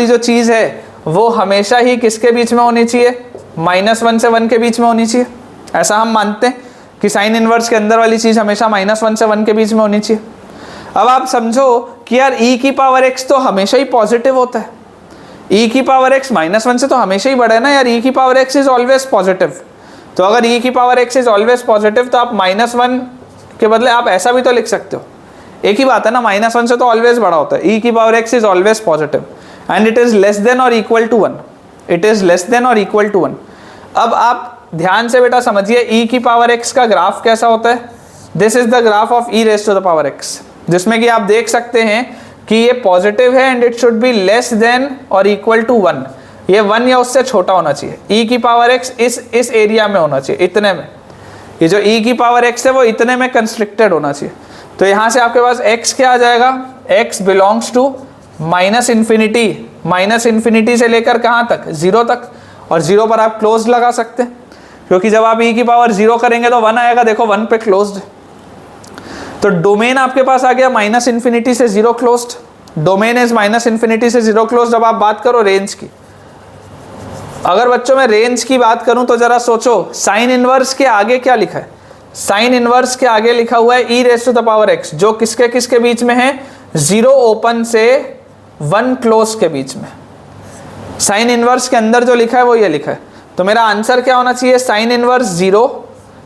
जो चीज़ है वो हमेशा ही किसके बीच में होनी चाहिए, -1 से 1 के बीच में होनी चाहिए। ऐसा हम मानते हैं कि साइन इनवर्स के अंदर वाली चीज़ हमेशा -1 से 1 के बीच में होनी चाहिए। अब आप समझो कि यार e की पावर x तो हमेशा ही पॉजिटिव होता है, e की पावर x -1 से तो हमेशा ही बड़ा है ना यार, e की power x is always positive. तो अगर e की power x is always positive तो आप -1 के बदले आप ऐसा भी तो लिख सकते हो, एक ही बात है ना, -1 से तो ऑलवेज बड़ा होता है। e की power x is always positive and it is less than और इक्वल टू 1। अब आप ध्यान से बेटा समझिए, e की पावर x का ग्राफ कैसा होता है, this is the graph of e raise to the power x, जिसमें कि आप देख सकते हैं कि ये पॉजिटिव है and it should be less than और इक्वल टू 1, ये 1 या उससे छोटा होना चाहिए। e की पावर x इस एरिया में होना चाहिए, इतने में। ये जो e की पावर x है वो इतने में कंस्ट्रिक्टेड होना चाहिए। तो यहाँ से आपके पास x क्या आ जाएगा, x belongs to minus infinity से लेकर कहाँ तक, 0 तक, और 0 पर आप क्लोज लगा सकते हैं, क्योंकि जब आप e की पावर 0 करेंगे तो 1 आएगा, देखो 1 पे क्लोज्ड। तो डोमेन आपके पास आ गया माइनस इन्फिनिटी से 0 closed, domain is minus infinity से 0 क्लोज्ड। अब आप बात करो रेंज की। अगर बच्चों मैं रेंज की बात करूं तो जरा सोचो, साइन इनवर्स के आगे क्या लिखा है, साइन इनवर्स के आगे लिखा हुआ है e raise to the power x, जो किसके किसके बीच में है, 0 ओपन से 1 क्लोज के बीच में। साइन इनवर्स के अंदर जो लिखा है वो ये लिखा है। तो मेरा आंसर क्या होना चाहिए, साइन इनवर्स 0,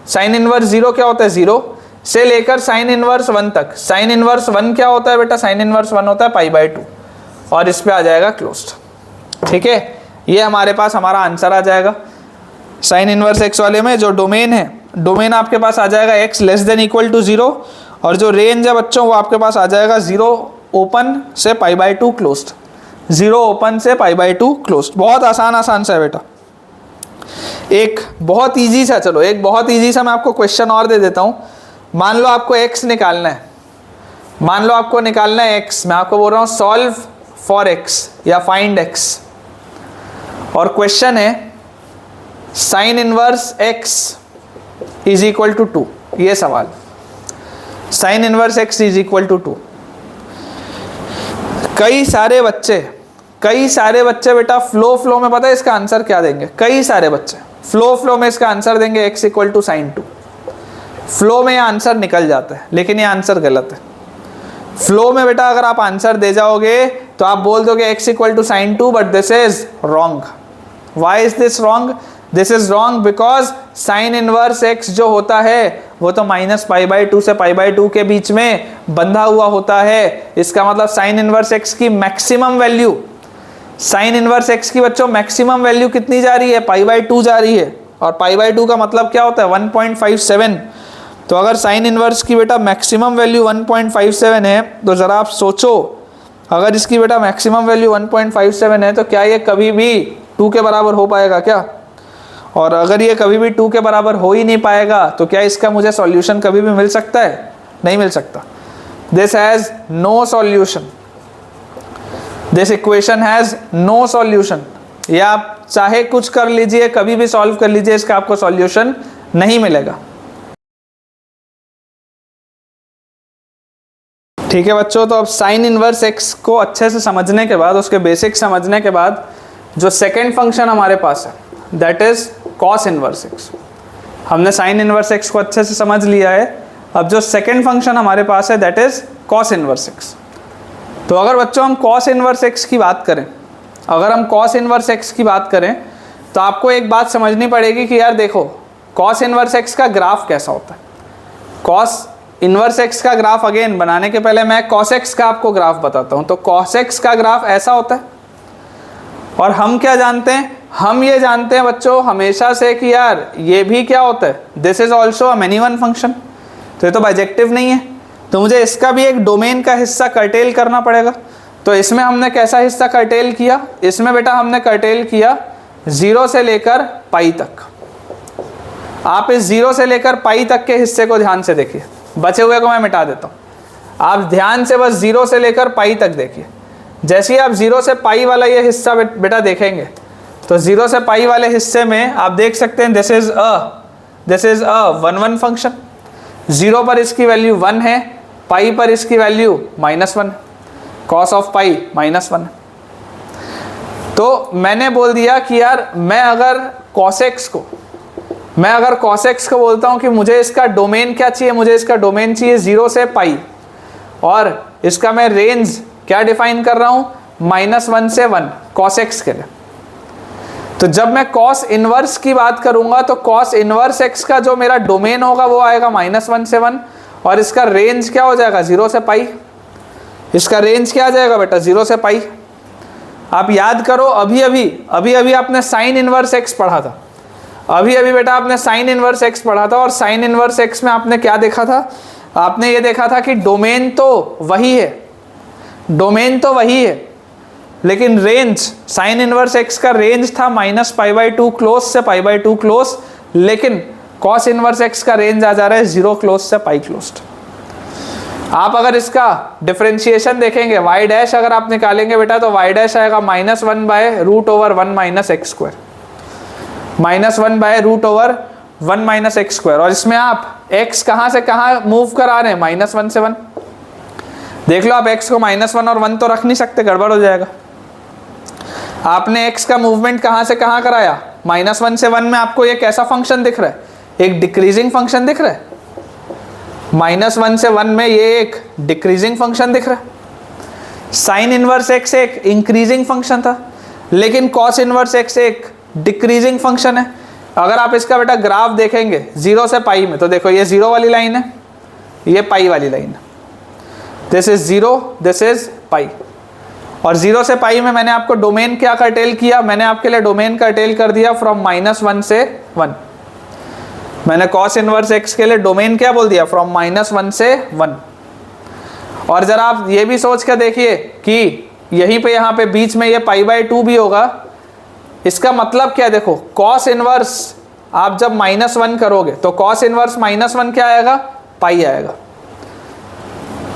साइन इनवर्स 0 क्या होता है, 0 से लेकर साइन इनवर्स 1 तक। साइन इनवर्स 1 क्या होता है बेटा, साइन इनवर्स 1 होता है π/2, और इस पे आ जाएगा क्लोज्ड। ठीक है, ये हमारे पास हमारा आंसर आ जाएगा। साइन इनवर्स x वाले में जो डोमेन है, डोमेन आपके पास आ जाएगा x less than equal to 0, और जो रेंज है बच्चों वो आपके पास आ जाएगा 0 ओपन से π/2 क्लोज्ड, 0 ओपन से π/2 क्लोज्ड। बहुत आसान सा है बेटा। एक बहुत ईजी सा, चलो एक बहुत ईजी सा मैं आपको क्वेश्चन और दे देता हूँ। मान लो आपको x निकालना है, मान लो आपको निकालना है x, मैं आपको बोल रहा हूँ सॉल्व फॉर x या फाइंड x, और क्वेश्चन है sine inverse x is equal to 2, ये सवाल, sine inverse x is equal to 2। कई सारे बच्चे बेटा फ्लो में पता है इसका आंसर क्या देंगे, कई सारे बच्चे फ्लो में इसका आंसर देंगे x equal to sine 2। Flow में ये आंसर निकल जाता है, लेकिन ये आंसर गलत है। फ्लो में बेटा अगर आप आंसर दे जाओगे तो आप बोल दोगे x equal to sine 2, but this is wrong. Why is this wrong, this is wrong because sine inverse x जो होता है वो तो माइनस π/2 से π/2 के बीच में बंधा हुआ होता है। इसका मतलब साइन इनवर्स x की maximum value, sign inverse x की बच्चों मैक्सिमम वैल्यू कितनी जा रही है, π/2 जा रही है, और π/2 का मतलब क्या होता है, 1.57। तो अगर साइन इनवर्स की बेटा मैक्सिमम वैल्यू 1.57 है, तो ज़रा आप सोचो, अगर इसकी बेटा मैक्सिमम वैल्यू 1.57 है तो क्या ये कभी भी 2 के बराबर हो पाएगा क्या? और अगर ये कभी भी 2 के बराबर हो ही नहीं पाएगा तो क्या इसका मुझे सॉल्यूशन कभी भी मिल सकता है? नहीं मिल सकता। This has no solution, this equation has no solution. या आप चाहे कुछ कर लीजिए, कभी भी सॉल्व कर लीजिए, इसका आपको सॉल्यूशन नहीं मिलेगा। ठीक है बच्चों, तो अब साइन इनवर्स x को अच्छे से समझने के बाद, उसके बेसिक समझने के बाद, जो सेकेंड फंक्शन हमारे पास है that is cos inverse x। हमने साइन इनवर्स x को अच्छे से समझ लिया है। अब जो सेकेंड फंक्शन हमारे पास है that is cos inverse x। तो अगर बच्चों हम कॉस इनवर्स x की बात करें, अगर हम कॉस इनवर्स x की बात करें तो आपको एक बात समझनी पड़ेगी कि यार देखो कॉस इनवर्स x का ग्राफ कैसा होता है। कॉस इनवर्स x का ग्राफ अगेन बनाने के पहले मैं कॉस x का आपको ग्राफ बताता हूँ। तो कॉस x का ग्राफ ऐसा होता है, और हम क्या जानते हैं, हम ये जानते हैं बच्चों हमेशा से कि यार ये भी क्या होता है, this is also a many one function. तो ये तो बाइजेक्टिव नहीं है, तो मुझे इसका भी एक डोमेन का हिस्सा कर्टेल करना पड़ेगा। तो इसमें हमने कैसा हिस्सा कर्टेल किया, इसमें बेटा हमने कर्टेल किया 0 से लेकर पाई तक। आप इस 0 से लेकर पाई तक के हिस्से को ध्यान से देखिए, बचे हुए को मैं मिटा देता हूँ। आप ध्यान से बस 0 से लेकर पाई तक देखिए। जैसे ही आप 0 से पाई वाला ये हिस्सा बेटा देखेंगे तो 0 से पाई वाले हिस्से में आप देख सकते हैं दिस इज अ 1 फंक्शन। 0 पर इसकी वैल्यू 1 है, पाई पर इसकी वैल्यू -1, कॉस ऑफ पाई -1। तो मैंने बोल दिया कि यार मैं अगर कॉस एक्स को बोलता हूँ कि मुझे इसका डोमेन क्या चाहिए, मुझे इसका डोमेन चाहिए 0 से पाई, और इसका मैं रेंज क्या डिफाइन कर रहा हूँ, -1 से 1 कॉस एक्स के लिए। तो जब मैं कॉस इनवर्स की बात करूंगा तो कॉस इनवर्स एक्स का जो मेरा डोमेन होगा वो आएगा -1 से 1, और इसका रेंज क्या हो जाएगा 0 से पाई। इसका रेंज क्या आ जाएगा बेटा 0 से पाई। आप याद करो अभी आपने साइन इनवर्स एक्स पढ़ा था, अभी बेटा आपने साइन इनवर्स एक्स पढ़ा था, और साइन इनवर्स एक्स में आपने क्या देखा था, आपने ये देखा था कि डोमेन तो वही है, डोमेन तो वही है, लेकिन रेंज साइन इनवर्स एक्स का रेंज था -π/2 क्लोज से π/2 क्लोज, लेकिन कॉस इनवर्स एक्स का रेंज आ जा रहा है 0 क्लोज से पाई क्लोज्ड। आप अगर इसका डिफरेंशिएशन देखेंगे, y डैश अगर आप निकालेंगे बेटा तो y डैश आएगा -1/√1 - x², -1/√1 - x²। और इसमें आप x कहाँ से कहाँ मूव करा रहे हैं, -1 से 1। देख लो आप x को -1 और 1 तो रख नहीं सकते, गड़बड़ हो जाएगा। आपने x का मूवमेंट कहाँ से कहाँ कराया, -1 से 1 में आपको ये कैसा फंक्शन दिख रहा है, एक डिक्रीजिंग फंक्शन दिख रहा है। -1 से 1 में ये एक डिक्रीजिंग फंक्शन दिख रहा है। साइन इनवर्स एक्स एक इंक्रीजिंग फंक्शन था, लेकिन कॉस इनवर्स एक्स एक डिक्रीजिंग फंक्शन है। अगर आप इसका बेटा ग्राफ देखेंगे 0 से पाई में, तो देखो ये 0 वाली लाइन है, ये पाई वाली लाइन है। This is 0, this is pi. और 0 से पाई में मैंने आपको डोमेन क्या कर्टेल किया, मैंने आपके लिए डोमेन कर्टेल कर दिया फ्रॉम -1 से 1। मैंने कॉस इनवर्स एक्स के लिए डोमेन क्या बोल दिया, फ्रॉम -1 से 1। और जरा आप ये भी सोच कर देखिए कि यहीं पे यहाँ पे बीच में ये π/2 भी होगा। इसका मतलब क्या, देखो कॉस इनवर्स आप जब -1 करोगे तो कॉस इनवर्स -1 क्या आएगा, पाई आएगा।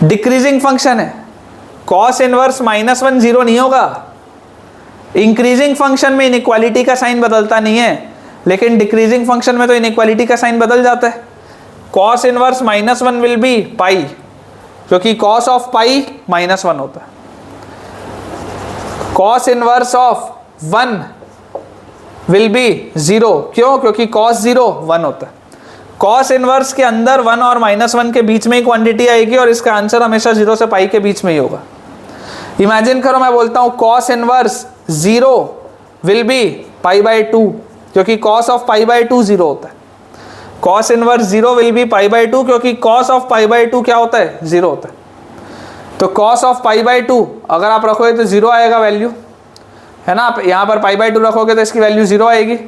डिक्रीजिंग फंक्शन है, कॉस इनवर्स -1 0 नहीं होगा। इंक्रीजिंग फंक्शन में इनइक्वालिटी का साइन बदलता नहीं है, लेकिन डिक्रीजिंग फंक्शन में तो इनइक्वालिटी का साइन बदल जाता है। कॉस इनवर्स -1 विल बी पाई, क्योंकि कॉस ऑफ पाई -1 होता है। Cos inverse of 1 will be 0, क्यों, क्योंकि कॉस 0 1 होता है। कॉस इनवर्स के अंदर 1 और -1 के बीच में ही क्वांटिटी आएगी, और इसका आंसर हमेशा 0 से पाई के बीच में ही होगा। इमेजिन करो मैं बोलता हूं कॉस इनवर्स 0 विल बी π/2, क्योंकि कॉस ऑफ π/2 0 होता है। कॉस इनवर्स 0 विल बी π/2, क्योंकि कॉस ऑफ π/2 क्या होता है, 0 होता है। तो कॉस ऑफ π/2 अगर आप रखोगे तो 0 आएगा वैल्यू, है ना। आप यहाँ पर π/2 रखोगे तो इसकी वैल्यू 0 आएगी।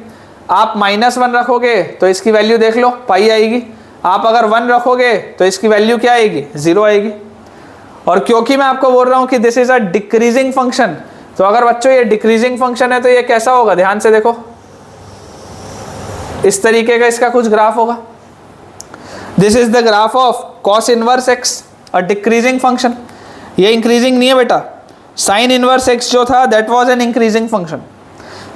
आप -1 रखोगे तो इसकी वैल्यू देख लो, पाई आएगी। आप अगर 1 रखोगे तो इसकी वैल्यू क्या आएगी, 0 आएगी। और क्योंकि मैं आपको बोल रहा हूँ कि this is a decreasing function, तो अगर बच्चों ये डिक्रीजिंग फंक्शन है तो ये कैसा होगा, ध्यान से देखो, इस तरीके का इसका कुछ ग्राफ होगा। This is the graph of cos inverse x, a decreasing function. ये इंक्रीजिंग नहीं है बेटा। साइन इनवर्स एक्स जो था that was an increasing function.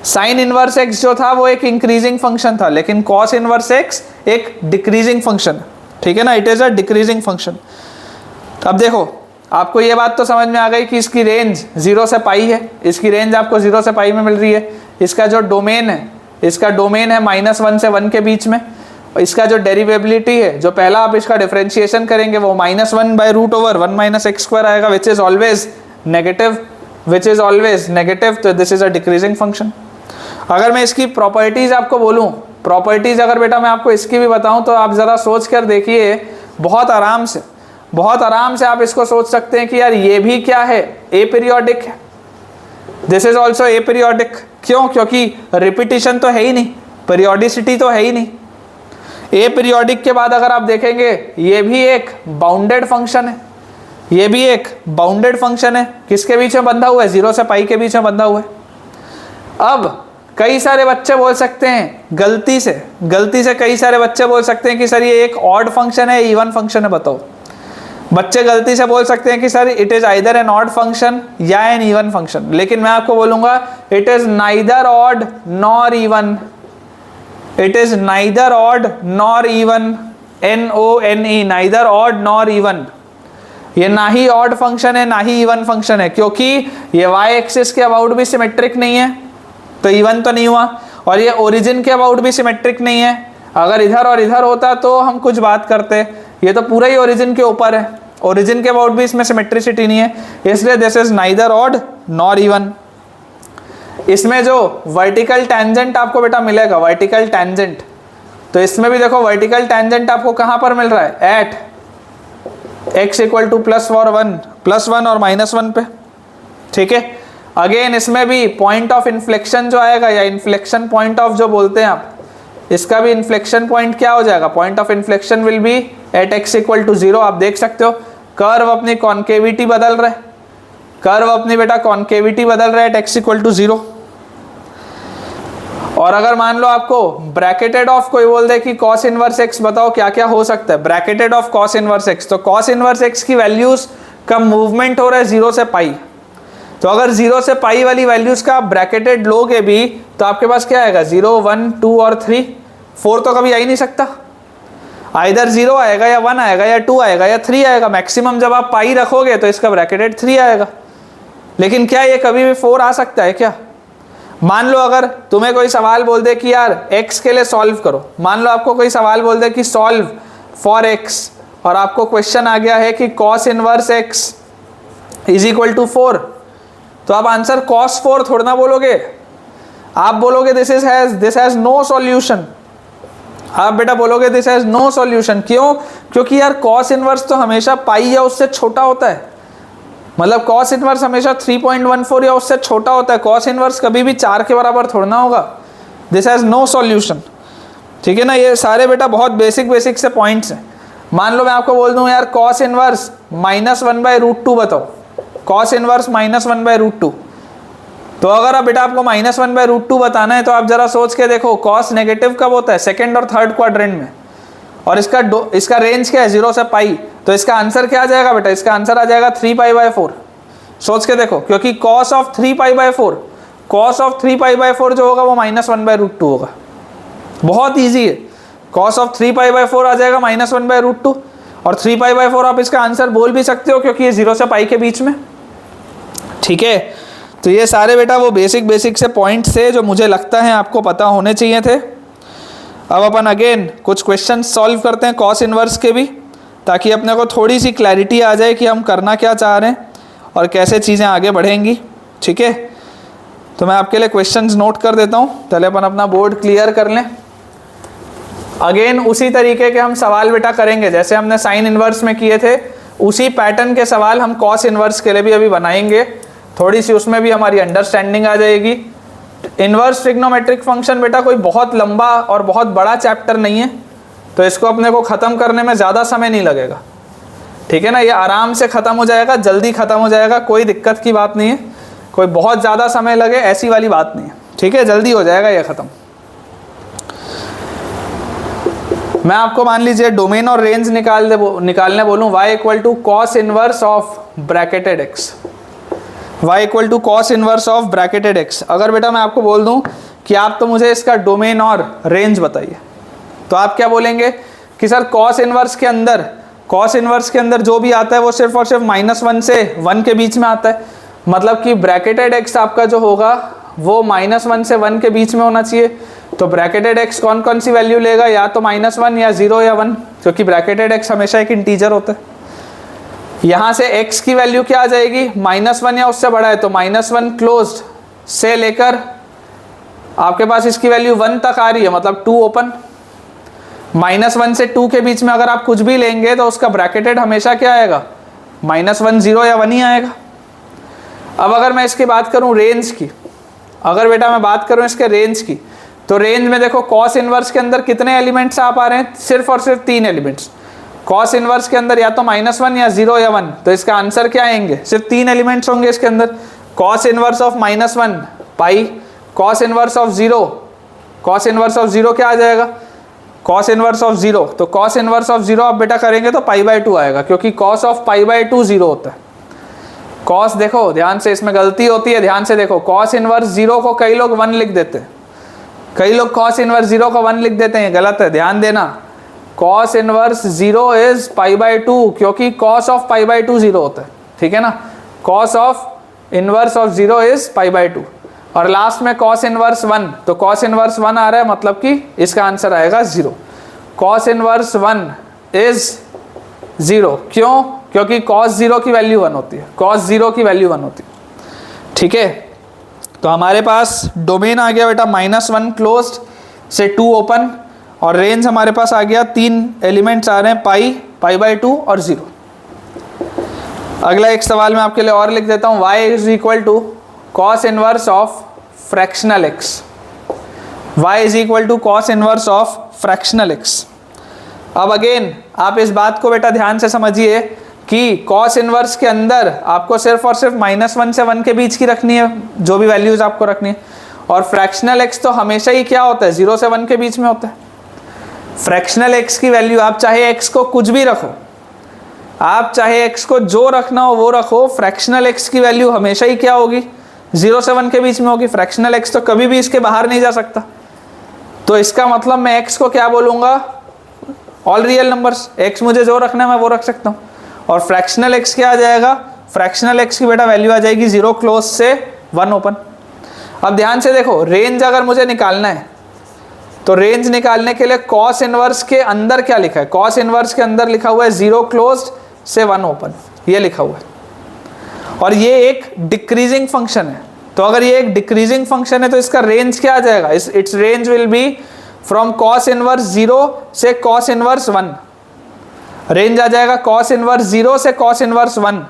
Sign inverse x जो था वो एक इंक्रीजिंग फंक्शन था, लेकिन कॉस इनवर्स एक्स एक डिक्रीजिंग फंक्शन है, ठीक है ना। It is a decreasing function. अब देखो आपको ये बात तो समझ में आ गई कि इसकी रेंज 0 से पाई है, इसकी रेंज आपको 0 से पाई में मिल रही है। इसका जो डोमेन है, इसका डोमेन है -1 से 1 के बीच में। इसका जो डेरिवेबिलिटी है, जो पहला आप इसका डिफरेंशिएशन करेंगे वो -1/√1 - x² आएगा, which is always negative, which is always negative. तो this is a decreasing function. अगर मैं इसकी प्रॉपर्टीज आपको बोलूं, प्रॉपर्टीज अगर बेटा मैं आपको इसकी भी बताऊं, तो आप जरा सोच कर देखिए, बहुत आराम से आप इसको सोच सकते हैं कि यार ये भी क्या है, एपीरियोडिक है। This is also aperiodic. क्यों, क्योंकि रिपीटिशन तो है ही नहीं, पीरियोडिसिटी तो है ही नहीं। एपीरियोडिक के बाद अगर आप देखेंगे ये भी एक बाउंडेड फंक्शन है, ये भी एक बाउंडेड फंक्शन है। किसके बीच में बंधा हुआ है, 0 से पाई के बीच में बंधा हुआ है। अब कई सारे बच्चे बोल सकते हैं, गलती से कई सारे बच्चे बोल सकते हैं कि सर ये एक ऑड फंक्शन है, इवन फंक्शन है। बताओ, बच्चे गलती से बोल सकते हैं कि sir it is either an odd function या एन इवन फंक्शन, लेकिन मैं आपको बोलूंगा it is neither odd nor even. It is neither odd nor even, NONE, neither odd nor even. ये ना ही ऑड फंक्शन है ना ही इवन फंक्शन है, क्योंकि ये y एक्सिस के अबाउट भी सिमेट्रिक नहीं है, तो इवन तो नहीं हुआ। और ये ओरिजिन के अबाउट भी सिमेट्रिक नहीं है। अगर इधर और इधर होता तो हम कुछ बात करते, ये तो पूरा ही ओरिजिन के ऊपर है, ओरिजिन के अबाउट भी इसमें सिमेट्रिसिटी नहीं है, इसलिए this is neither odd nor even. इसमें जो वर्टिकल टैंजेंट आपको बेटा मिलेगा, वर्टिकल टैंजेंट, तो इसमें भी देखो वर्टिकल टैंजेंट आपको कहाँ पर मिल रहा है, एट x = +1 और -1 पे, ठीक है। अगेन इसमें भी पॉइंट ऑफ इन्फ्लेक्शन जो आएगा, या इन्फ्लेक्शन पॉइंट ऑफ जो बोलते हैं आप, इसका भी इन्फ्लेक्शन पॉइंट क्या हो जाएगा, point of inflection will be at x = 0। आप देख सकते हो कर्व अपनी कॉन्केविटी बदल रहा है, कर्व अपनी बेटा कॉन्केविटी बदल रहा है एट x इक्वल टू 0। और अगर मान लो आपको ब्रैकेटेड ऑफ कोई बोल दे कि cos इनवर्स x बताओ क्या क्या हो सकता है, bracketed of cos inverse x, तो cos इनवर्स x की वैल्यूज का मूवमेंट हो रहा है 0 से पाई। तो अगर 0 से पाई वाली वैल्यूज का आप ब्रैकेटेड लोगे भी तो आपके पास क्या आएगा, 0, 1, 2 और 3। 4 तो कभी आ ही नहीं सकता, आइदर 0 आएगा या 1 आएगा या 2 आएगा या 3 आएगा। मैक्सिमम जब आप पाई रखोगे तो इसका ब्रैकेटेड 3 आएगा। लेकिन क्या ये कभी भी 4 आ सकता है क्या? मान लो अगर तुम्हें कोई सवाल बोल दे कि यार x के लिए सॉल्व करो, मान लो आपको कोई सवाल बोल दे कि सॉल्व फॉर x, और आपको क्वेश्चन आ गया है कि cos inverse x is equal to 4, तो आप आंसर cos 4 थोड़ा ना बोलोगे, आप बोलोगे दिस हैज नो सॉल्यूशन। आप बेटा बोलोगे दिस हैज नो सॉल्यूशन। क्यों? क्योंकि यार cos इनवर्स तो हमेशा पाई या उससे छोटा होता है, मतलब cos इनवर्स हमेशा 3.14 या उससे छोटा होता है। cos इनवर्स कभी भी 4 के बराबर थोड़ा ना होगा। This has no solution. ठीक है ना, ये सारे बेटा बहुत बेसिक से पॉइंट्स हैं। मान लो मैं आपको बोल दूं यार cos इनवर्स -1/√2 बताओ, cos इनवर्स -1/√2, तो अगर आप बेटा आपको -1/√2 बताना है तो आप जरा सोच के देखो cos नेगेटिव कब होता है, सेकंड और थर्ड क्वाड्रेंट में, और इसका रेंज क्या है 0 से पाई, तो इसका आंसर क्या आ जाएगा बेटा, इसका आंसर आ जाएगा 3π/4। सोच के देखो, क्योंकि cos ऑफ 3π/4 जो होगा वो -1/√2 होगा। बहुत ईजी है, cos ऑफ 3π/4 आ जाएगा -1/√2, और 3π/4 आप इसका आंसर बोल भी सकते हो क्योंकि ये 0 से पाई के बीच में। ठीक है, तो ये सारे बेटा वो बेसिक से पॉइंट्स थे जो मुझे लगता है आपको पता होने चाहिए थे। अब अपन अगेन कुछ क्वेश्चन सॉल्व करते हैं cos इनवर्स के भी, ताकि अपने को थोड़ी सी क्लैरिटी आ जाए कि हम करना क्या चाह रहे हैं और कैसे चीज़ें आगे बढ़ेंगी। ठीक है, तो मैं आपके लिए क्वेश्चंस नोट कर देता हूँ, पहले अपन अपना बोर्ड क्लियर कर लें। अगेन उसी तरीके के हम सवाल बेटा करेंगे जैसे हमने साइन इनवर्स में किए थे, उसी पैटर्न के सवाल हम cos इनवर्स के लिए भी अभी बनाएंगे। थोड़ी सी उसमें भी हमारी अंडरस्टैंडिंग आ जाएगी। इनवर्स ट्रिग्नोमेट्रिक फंक्शन बेटा कोई बहुत लंबा और बहुत बड़ा चैप्टर नहीं है, तो इसको अपने को ख़त्म करने में ज़्यादा समय नहीं लगेगा। ठीक है ना, ये आराम से ख़त्म हो जाएगा, जल्दी ख़त्म हो जाएगा, कोई दिक्कत की बात नहीं है। कोई बहुत ज़्यादा समय लगे ऐसी वाली बात नहीं है। ठीक है, जल्दी हो जाएगा ये ख़त्म। मैं आपको मान लीजिए डोमेन और रेंज निकालने बोलूँ, y equal to cos inverse of bracketed x, y equal to cos inverse of bracketed x। अगर बेटा मैं आपको बोल दूं कि आप तो मुझे इसका डोमेन और रेंज बताइए, तो आप क्या बोलेंगे कि सर cos इनवर्स के अंदर जो भी आता है वो सिर्फ और सिर्फ -1 से 1 के बीच में आता है। मतलब कि ब्रैकेटेड x आपका जो होगा वो -1 से 1 के बीच में होना चाहिए। तो ब्रैकेटेड x कौन कौन सी वैल्यू लेगा, या तो -1 या 0 या 1, क्योंकि ब्रैकेटेड x हमेशा एक इंटीजर होता है। यहाँ से x की वैल्यू क्या आ जाएगी, -1 या उससे बड़ा है तो -1 क्लोज्ड से लेकर आपके पास इसकी वैल्यू 1 तक आ रही है, मतलब 2 ओपन। -1 से 2 के बीच में अगर आप कुछ भी लेंगे तो उसका ब्रैकेटेड हमेशा क्या आएगा, -1, 0 या 1 ही आएगा। अब अगर मैं इसकी बात करूँ रेंज की, अगर बेटा मैं बात करूँ इसके रेंज की, तो रेंज में देखो cos इनवर्स के अंदर कितने एलिमेंट्स आ पा रहे हैं, सिर्फ और सिर्फ 3 एलिमेंट्स। cos इनवर्स के अंदर या तो -1 या 0 या 1, तो इसका आंसर क्या आएंगे, सिर्फ 3 एलिमेंट्स होंगे इसके अंदर। cos inverse of -1 pi, cos inverse of 0 क्या आ जाएगा, cos इनवर्स ऑफ 0, तो cos इनवर्स ऑफ 0 आप बेटा करेंगे तो π/2 आएगा, क्योंकि cos ऑफ π/2 0 होता है। cos देखो ध्यान से, इसमें गलती होती है, ध्यान से देखो, cos इनवर्स 0 को कई लोग 1 लिख देते हैं, कई लोग cos इनवर्स 0 को 1 लिख देते हैं, गलत है, ध्यान देना। cos इनवर्स 0 इज π/2, क्योंकि cos ऑफ π/2 0 होता है। ठीक है ना, cos of inverse of 0 is π/2, और लास्ट में cos इनवर्स 1, तो cos इनवर्स 1 आ रहा है, मतलब कि इसका आंसर आएगा 0। cos इनवर्स 1 इज 0, क्यों, क्योंकि cos 0 की वैल्यू 1 होती है, cos 0 की वैल्यू 1 होती है। ठीक है, तो हमारे पास डोमेन आ गया बेटा -1 क्लोज्ड से 2 ओपन, और रेंज हमारे पास आ गया 3 एलिमेंट्स आ रहे हैं, π/2 और 0। अगला एक सवाल मैं आपके लिए और लिख देता हूँ, y is equal to cos inverse of fractional x, y is equal to cos inverse of fractional x। अब अगेन आप इस बात को बेटा ध्यान से समझिए कि कॉस इनवर्स के अंदर आपको सिर्फ और सिर्फ -1 से 1 के बीच की रखनी है, जो भी वैल्यूज आपको रखनी है। और फ्रैक्शनल एक्स तो हमेशा ही क्या होता है, 0 से 1 के बीच में होता है। फ्रैक्शनल एक्स की वैल्यू आप चाहे एक्स को कुछ भी रखो, आप चाहे एक्स को जो रखना हो वो रखो, फ्रैक्शनल एक्स की वैल्यू हमेशा ही क्या होगी, 0 से 1 के बीच में होगी। फ्रैक्शनल एक्स तो कभी भी इसके बाहर नहीं जा सकता। तो इसका मतलब मैं एक्स को क्या बोलूँगा, ऑल रियल नंबर्स। एक्स मुझे जो रखना है मैं वो रख सकता हूँ। और फ्रैक्शनल एक्स क्या आ जाएगा, फ्रैक्शनल एक्स की बेटा वैल्यू आ जाएगी 0 क्लोज से 1 ओपन। अब ध्यान से देखो, रेंज अगर मुझे निकालना है तो रेंज निकालने के लिए कॉस इनवर्स के अंदर क्या लिखा है, कॉस इनवर्स के अंदर लिखा हुआ है 0 क्लोज्ड से 1 ओपन, ये लिखा हुआ है। और ये एक डिक्रीजिंग फंक्शन है, तो अगर ये एक डिक्रीजिंग फंक्शन है तो इसका रेंज क्या आ जाएगा, it's range will be from cos inverse 0 से कॉस इनवर्स 1। रेंज आ जाएगा कॉस इनवर्स 0 से कॉस इनवर्स 1।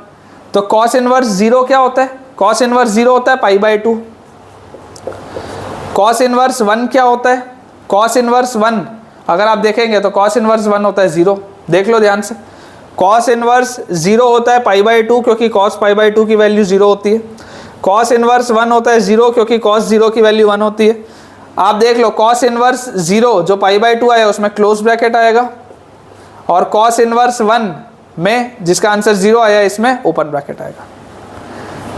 तो कॉस इनवर्स 0 क्या होता है, कॉस इनवर्स 0 होता है π/2। कॉस इनवर्स 1 क्या होता है, कॉस इनवर्स 1 अगर आप देखेंगे तो कॉस इनवर्स 1 होता है 0। देख लो ध्यान से, कॉस इनवर्स 0 होता है π/2 क्योंकि कॉस π/2 की वैल्यू 0 होती है। कॉस इनवर्स 1 होता है 0 क्योंकि कॉस 0 की वैल्यू 1 होती है। आप देख लो, कॉस इनवर्स 0 जो π/2 आया उसमें क्लोज ब्रैकेट आएगा, और कॉस इनवर्स 1 में जिसका आंसर 0 आया इसमें ओपन ब्रैकेट आएगा।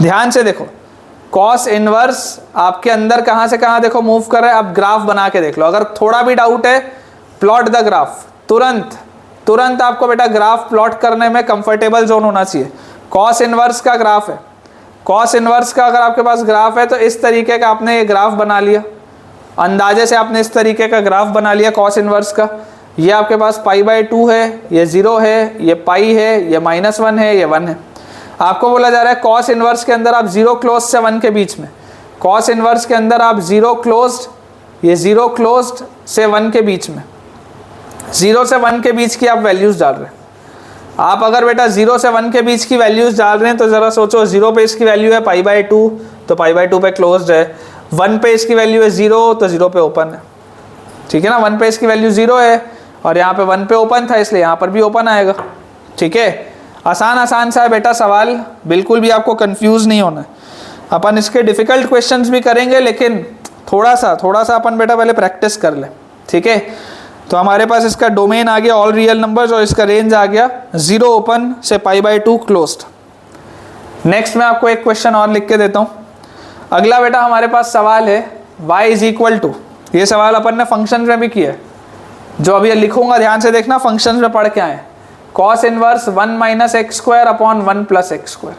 ध्यान से देखो, कॉस इनवर्स आपके अंदर कहाँ से कहाँ देखो मूव कर रहा है। आप ग्राफ बना के देख लो, अगर थोड़ा भी डाउट है प्लॉट द ग्राफ, तुरंत आपको बेटा ग्राफ प्लॉट करने में कंफर्टेबल जोन होना चाहिए। कॉस इनवर्स का ग्राफ है, कॉस इनवर्स का अगर आपके पास ग्राफ है तो इस तरीके का आपने ये ग्राफ बना लिया, अंदाजे से आपने इस तरीके का ग्राफ बना लिया कॉस इनवर्स का। ये आपके पास π/2 है, ये 0 है, ये पाई है, ये -1 है, ये 1 है। आपको बोला जा रहा है कॉस इनवर्स के अंदर आप 0 क्लोज से 1 के बीच में, कॉस इनवर्स के अंदर आप 0 क्लोज्ड, ये 0 क्लोज्ड से 1 के बीच में, 0 से 1 के बीच की आप वैल्यूज डाल रहे हैं। आप अगर बेटा 0 से 1 के बीच की वैल्यूज डाल रहे हैं तो ज़रा सोचो, 0 पे इसकी वैल्यू है π/2 तो π/2 पे क्लोज्ड है, 1 पे इसकी वैल्यू है 0 तो 0 पे ओपन है, ठीक है ना। 1 पे इसकी वैल्यू 0 है और यहाँ पे 1 पे ओपन था इसलिए यहाँ पर भी ओपन आएगा, ठीक है। आसान सा है बेटा सवाल, बिल्कुल भी आपको कंफ्यूज नहीं होना है। अपन इसके डिफिकल्ट क्वेश्चंस भी करेंगे लेकिन थोड़ा सा अपन बेटा पहले प्रैक्टिस कर ले, ठीक है। तो हमारे पास इसका डोमेन आ गया ऑल रियल नंबर्स और इसका रेंज आ गया 0 ओपन से π/2 क्लोज्ड। नेक्स्ट मैं आपको एक क्वेश्चन और लिख के देता हूँ। अगला बेटा हमारे पास सवाल है y = टू, ये सवाल अपन ने फंक्शन में भी किया है, जो अभी लिखूंगा ध्यान से देखना, फंक्शन में पढ़ के आए। Cos inverse 1 - x² upon 1 + x²,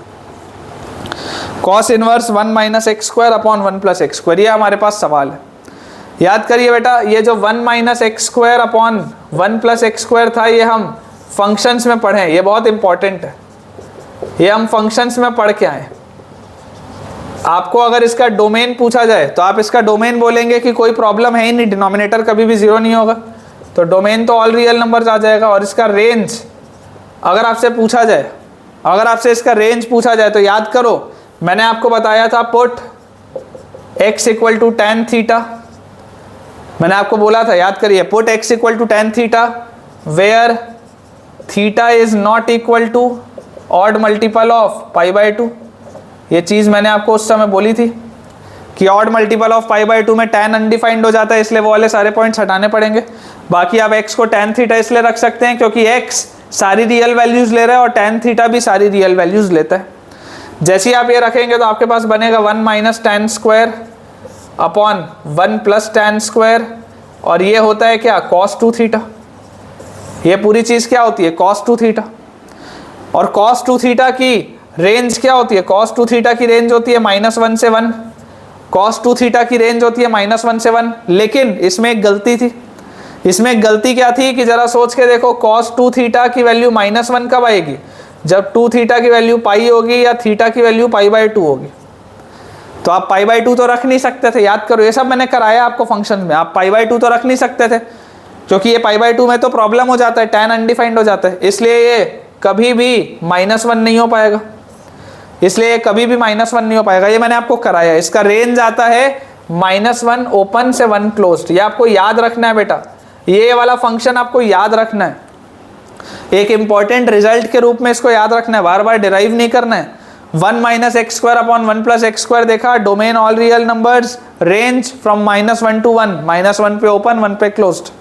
cos inverse 1 - x² upon 1 + x², ये हमारे पास सवाल है। याद करिए बेटा, ये जो 1 - x² अपॉन 1 + x² था ये हम फंक्शंस में पढ़े, ये बहुत इंपॉर्टेंट है, ये हम फंक्शंस में पढ़ के आए। आपको अगर इसका डोमेन पूछा जाए तो आप इसका डोमेन बोलेंगे कि कोई प्रॉब्लम है ही नहीं, डिनोमिनेटर कभी भी 0 नहीं होगा, तो डोमेन तो ऑल रियल नंबर्स आ जाएगा। और इसका रेंज अगर आपसे पूछा जाए, अगर आपसे इसका रेंज पूछा जाए तो याद करो, मैंने आपको बताया था पुट x = tan थीटा, मैंने आपको बोला था, याद करिए, put x = tan theta where theta is not equal to odd multiple of π/2। ये चीज़ मैंने आपको उस समय बोली थी कि ऑड मल्टीपल ऑफ π/2 में tan अनडिफाइंड हो जाता है, इसलिए वो वाले सारे पॉइंट्स हटाने पड़ेंगे। बाकी आप x को tan थीटा इसलिए रख सकते हैं क्योंकि x सारी रियल वैल्यूज ले रहा है और tan थीटा भी सारी रियल वैल्यूज लेता है। जैसे ही आप ये रखेंगे तो आपके पास बनेगा 1 - tan² अपॉन 1 + tan², और ये होता है क्या, cos 2 थीटा। ये पूरी चीज़ क्या होती है, cos 2 थीटा। और cos 2 थीटा की रेंज क्या होती है, cos 2 थीटा की रेंज होती है -1 से 1, cos 2 थीटा की रेंज होती है -1 से 1। लेकिन इसमें एक गलती थी, इसमें एक गलती क्या थी कि जरा सोच के देखो, cos 2 थीटा की वैल्यू -1 कब आएगी, जब 2 थीटा की वैल्यू पाई होगी या थीटा की वैल्यू π/2 होगी। तो आप π/2 तो रख नहीं सकते थे, याद करो, ये सब मैंने कराया आपको फंक्शन में। आप π/2 तो रख नहीं सकते थे क्योंकि ये π/2 में तो प्रॉब्लम हो जाता है, tan अनडिफाइंड हो जाता है, इसलिए ये कभी भी -1 नहीं हो पाएगा, इसलिए ये कभी भी -1 नहीं हो पाएगा। ये मैंने आपको कराया। इसका रेंज आता है -1 ओपन से 1 क्लोज्ड। ये आपको याद रखना है बेटा, ये वाला फंक्शन आपको याद रखना है। एक इंपॉर्टेंट रिजल्ट के रूप में इसको याद रखना है, बार बार डिराइव नहीं करना है। 1 minus x square upon 1 plus x square देखा, domain all real numbers, range from -1 to 1, -1 पे ओपन 1 पे क्लोज्ड।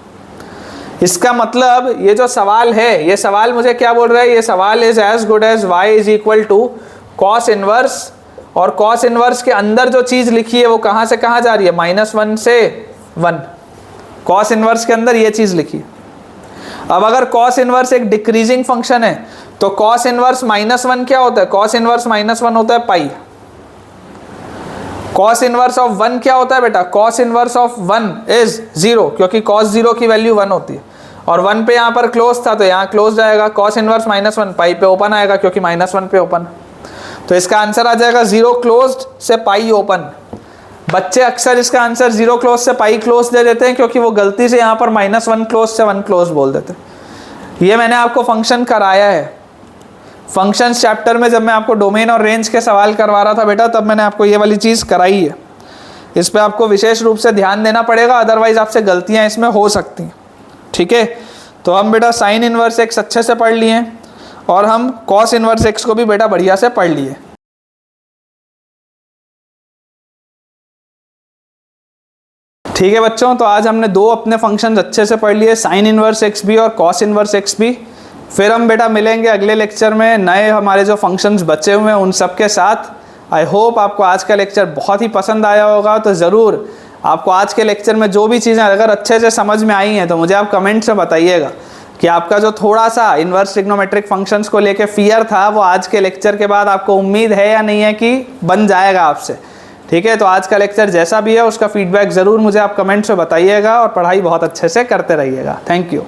इसका मतलब ये जो सवाल है, ये सवाल मुझे क्या बोल रहा है, ये सवाल is as good as y is equal to cos inverse, और कॉस इनवर्स के अंदर जो चीज लिखी है वो कहां से कहां जा रही है, -1 से 1। कॉस इनवर्स के अंदर ये चीज लिखी। अब अगर कॉस इनवर्स एक डिक्रीजिंग फंक्शन है तो कॉस इनवर्स -1 क्या होता है, कॉस इनवर्स -1 होता है पाई। कॉस इनवर्स ऑफ 1 क्या होता है बेटा, कॉस इनवर्स ऑफ 1 इज 0, क्योंकि कॉस 0 की वैल्यू 1 होती है, और 1 पे यहाँ पर क्लोज था तो यहाँ क्लोज जाएगा, कॉस इनवर्स -1 पाई पे ओपन आएगा क्योंकि -1 पे ओपन। तो इसका आंसर आ जाएगा 0 क्लोज्ड से पाई ओपन। बच्चे अक्सर इसका आंसर 0 क्लोज से पाई क्लोज दे देते हैं क्योंकि वो गलती से यहाँ पर -1 क्लोज से 1 क्लोज बोल देते हैं। ये मैंने आपको फंक्शन कराया है फंक्शंस चैप्टर में, जब मैं आपको डोमेन और रेंज के सवाल करवा रहा था बेटा, तब मैंने आपको ये वाली चीज़ कराई है। इस पे आपको विशेष रूप से ध्यान देना पड़ेगा, अदरवाइज आपसे गलतियाँ इसमें हो सकती हैं। ठीक है, तो हम बेटा साइन इनवर्स एक्स अच्छे से पढ़ लिए और हम कॉस इनवर्स एक्स को भी बेटा बढ़िया से पढ़ लिए। ठीक है बच्चों, तो आज हमने दो अपने फंक्शंस अच्छे से पढ़ लिए, साइन इनवर्स एक्स भी और कॉस इनवर्स एक्स भी। फिर हम बेटा मिलेंगे अगले लेक्चर में नए हमारे जो फंक्शंस बचे हुए हैं उन सब के साथ। आई होप आपको आज का लेक्चर बहुत ही पसंद आया होगा। तो ज़रूर आपको आज के लेक्चर में जो भी चीज़ें अगर अच्छे से समझ में आई हैं तो मुझे आप कमेंट से बताइएगा कि आपका जो थोड़ा सा इन्वर्स ट्रिग्नोमेट्रिक फंक्शंस को लेके फियर था वो आज के लेक्चर के बाद आपको उम्मीद है या नहीं है कि बन जाएगा आपसे। ठीक है, तो आज का लेक्चर जैसा भी है उसका फीडबैक ज़रूर मुझे आप कमेंट से बताइएगा और पढ़ाई बहुत अच्छे से करते रहिएगा। Thank you.